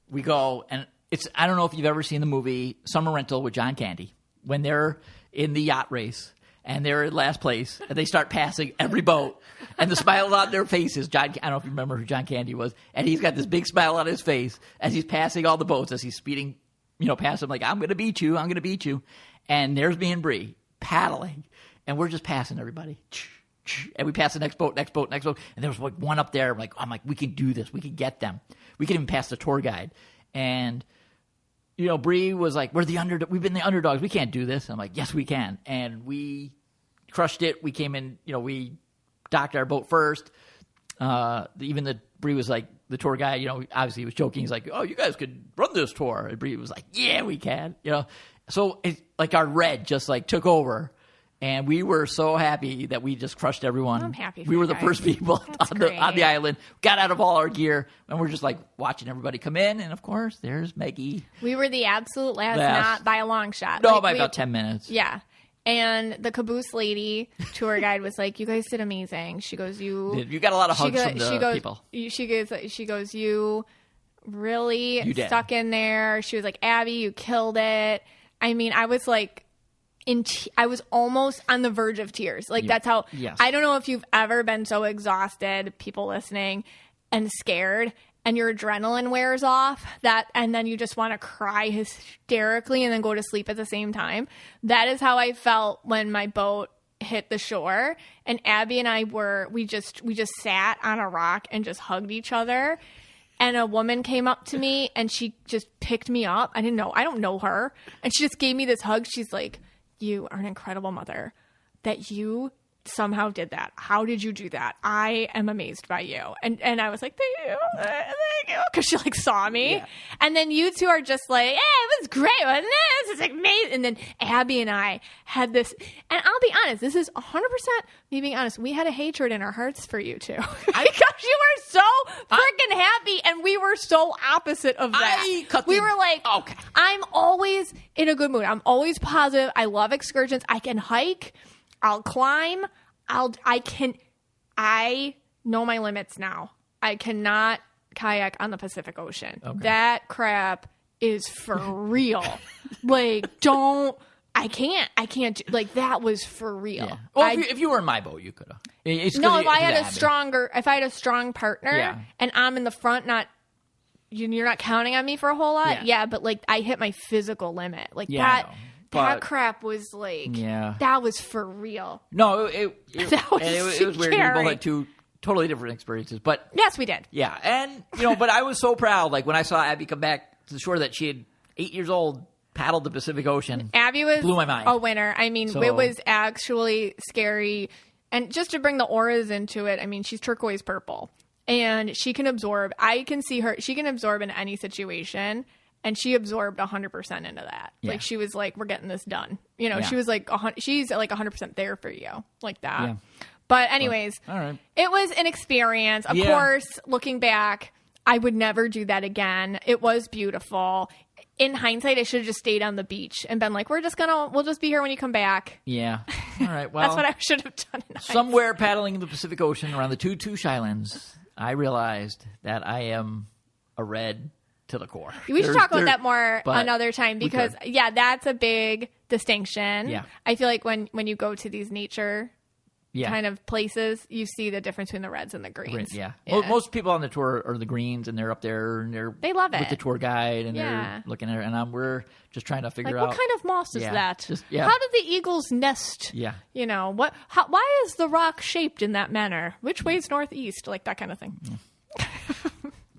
we go. And I don't know if you've ever seen the movie Summer Rental with John Candy, when they're in the yacht race. And they're in last place, and they start passing every boat, and the smile on their faces. I don't know if you remember who John Candy was, and he's got this big smile on his face as he's passing all the boats, as he's speeding, past them, like, I'm going to beat you. And there's me and Bree paddling, and we're just passing everybody. And we pass the next boat. And there was one up there. I'm like, we can do this. We can get them. We can even pass the tour guide. And Bree was like, we've been the underdogs. We can't do this. I'm like, yes, we can. And we crushed it. We came in, we docked our boat first. Bree was like, the tour guide, obviously he was joking. He's like, oh, you guys could run this tour. And Bree was like, yeah, we can. So it's our red just took over. And we were so happy that we just crushed everyone. I'm happy for we were you the guys. first people on the island, got out of all our gear, and we're just watching everybody come in. And of course, there's Maggie. We were the absolute last, not by a long shot. No, by about 10 minutes. Yeah. And the caboose lady, tour guide, was like, you guys did amazing. She goes, you got a lot of hugs from the people. She goes, you really stuck in there. She was like, Abby, you killed it. I mean, I was I was almost on the verge of tears. That's how, yes. I don't know if you've ever been so exhausted, people listening, and scared. and your adrenaline wears off, and then you just want to cry hysterically and then go to sleep at the same time. That is how I felt when my boat hit the shore, and Abby and I we just sat on a rock and just hugged each other. And a woman came up to me and she just picked me up. I don't know her. And she just gave me this hug. She's like, "You are an incredible mother that you somehow did that. How did you do that? I am amazed by you." And I was like, "Thank you," because she like saw me. Yeah. And then you two are just like, "Hey, it was great, wasn't it? This is amazing." And then Abby and I had this, and I'll be honest, this is 100% me being honest. We had a hatred in our hearts for you two because you were so freaking happy, and we were so opposite of that. We were like, okay, I'm always in a good mood. I'm always positive. I love excursions. I can hike. I'll climb. I know my limits now. I cannot kayak on the Pacific Ocean. Okay. That crap is for real. Like, I can't, like, that was for real. Yeah. Well, if you were in my boat, you could have. No, if I had a strong partner and I'm in the front, you're not counting on me for a whole lot. Yeah, but like, I hit my physical limit. Like that crap was like, that was for real. No, it was weird. We both had two totally different experiences, but yes, we did. Yeah, and but I was so proud. Like when I saw Abby come back to the shore, that she had 8 years old, paddled the Pacific Ocean. Abby blew my mind. A winner. I mean, it was actually scary. And just to bring the auras into it, I mean, she's turquoise purple, and she can absorb. I can see her. She can absorb in any situation. And she absorbed 100% into that. Yeah. Like, she was like, "We're getting this done." She was like, she's like 100% there for you, like that. Yeah. But anyways, all right. It was an experience. Of course, looking back, I would never do that again. It was beautiful. In hindsight, I should have just stayed on the beach and been like, we'll just be here when you come back. Yeah. All right. Well, that's what I should have done. Somewhere paddling in the Pacific Ocean around the Tutush Islands, I realized that I am a red to the core. We should talk about that more another time, because that's a big distinction. Yeah. I feel like when you go to these nature kind of places, you see the difference between the reds and the greens. Yeah. Most people on the tour are the greens, and they're up there and they love it with the tour guide, and they're looking at it, and we're just trying to figure out what kind of moss is that? How did the eagles nest? Yeah. Why is the rock shaped in that manner? Which way is northeast? Like that kind of thing. Yeah.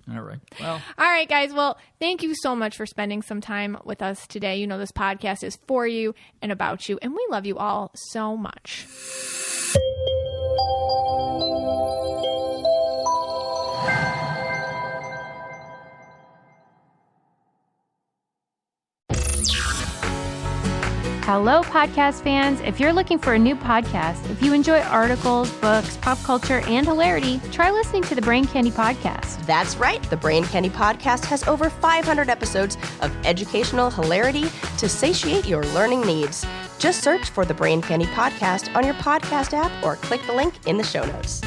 All right. Well. All right, guys. Well, thank you so much for spending some time with us today. This podcast is for you and about you, and we love you all so much. Hello, podcast fans. If you're looking for a new podcast, if you enjoy articles, books, pop culture, and hilarity, try listening to the Brain Candy Podcast. That's right. The Brain Candy Podcast has over 500 episodes of educational hilarity to satiate your learning needs. Just search for the Brain Candy Podcast on your podcast app or click the link in the show notes.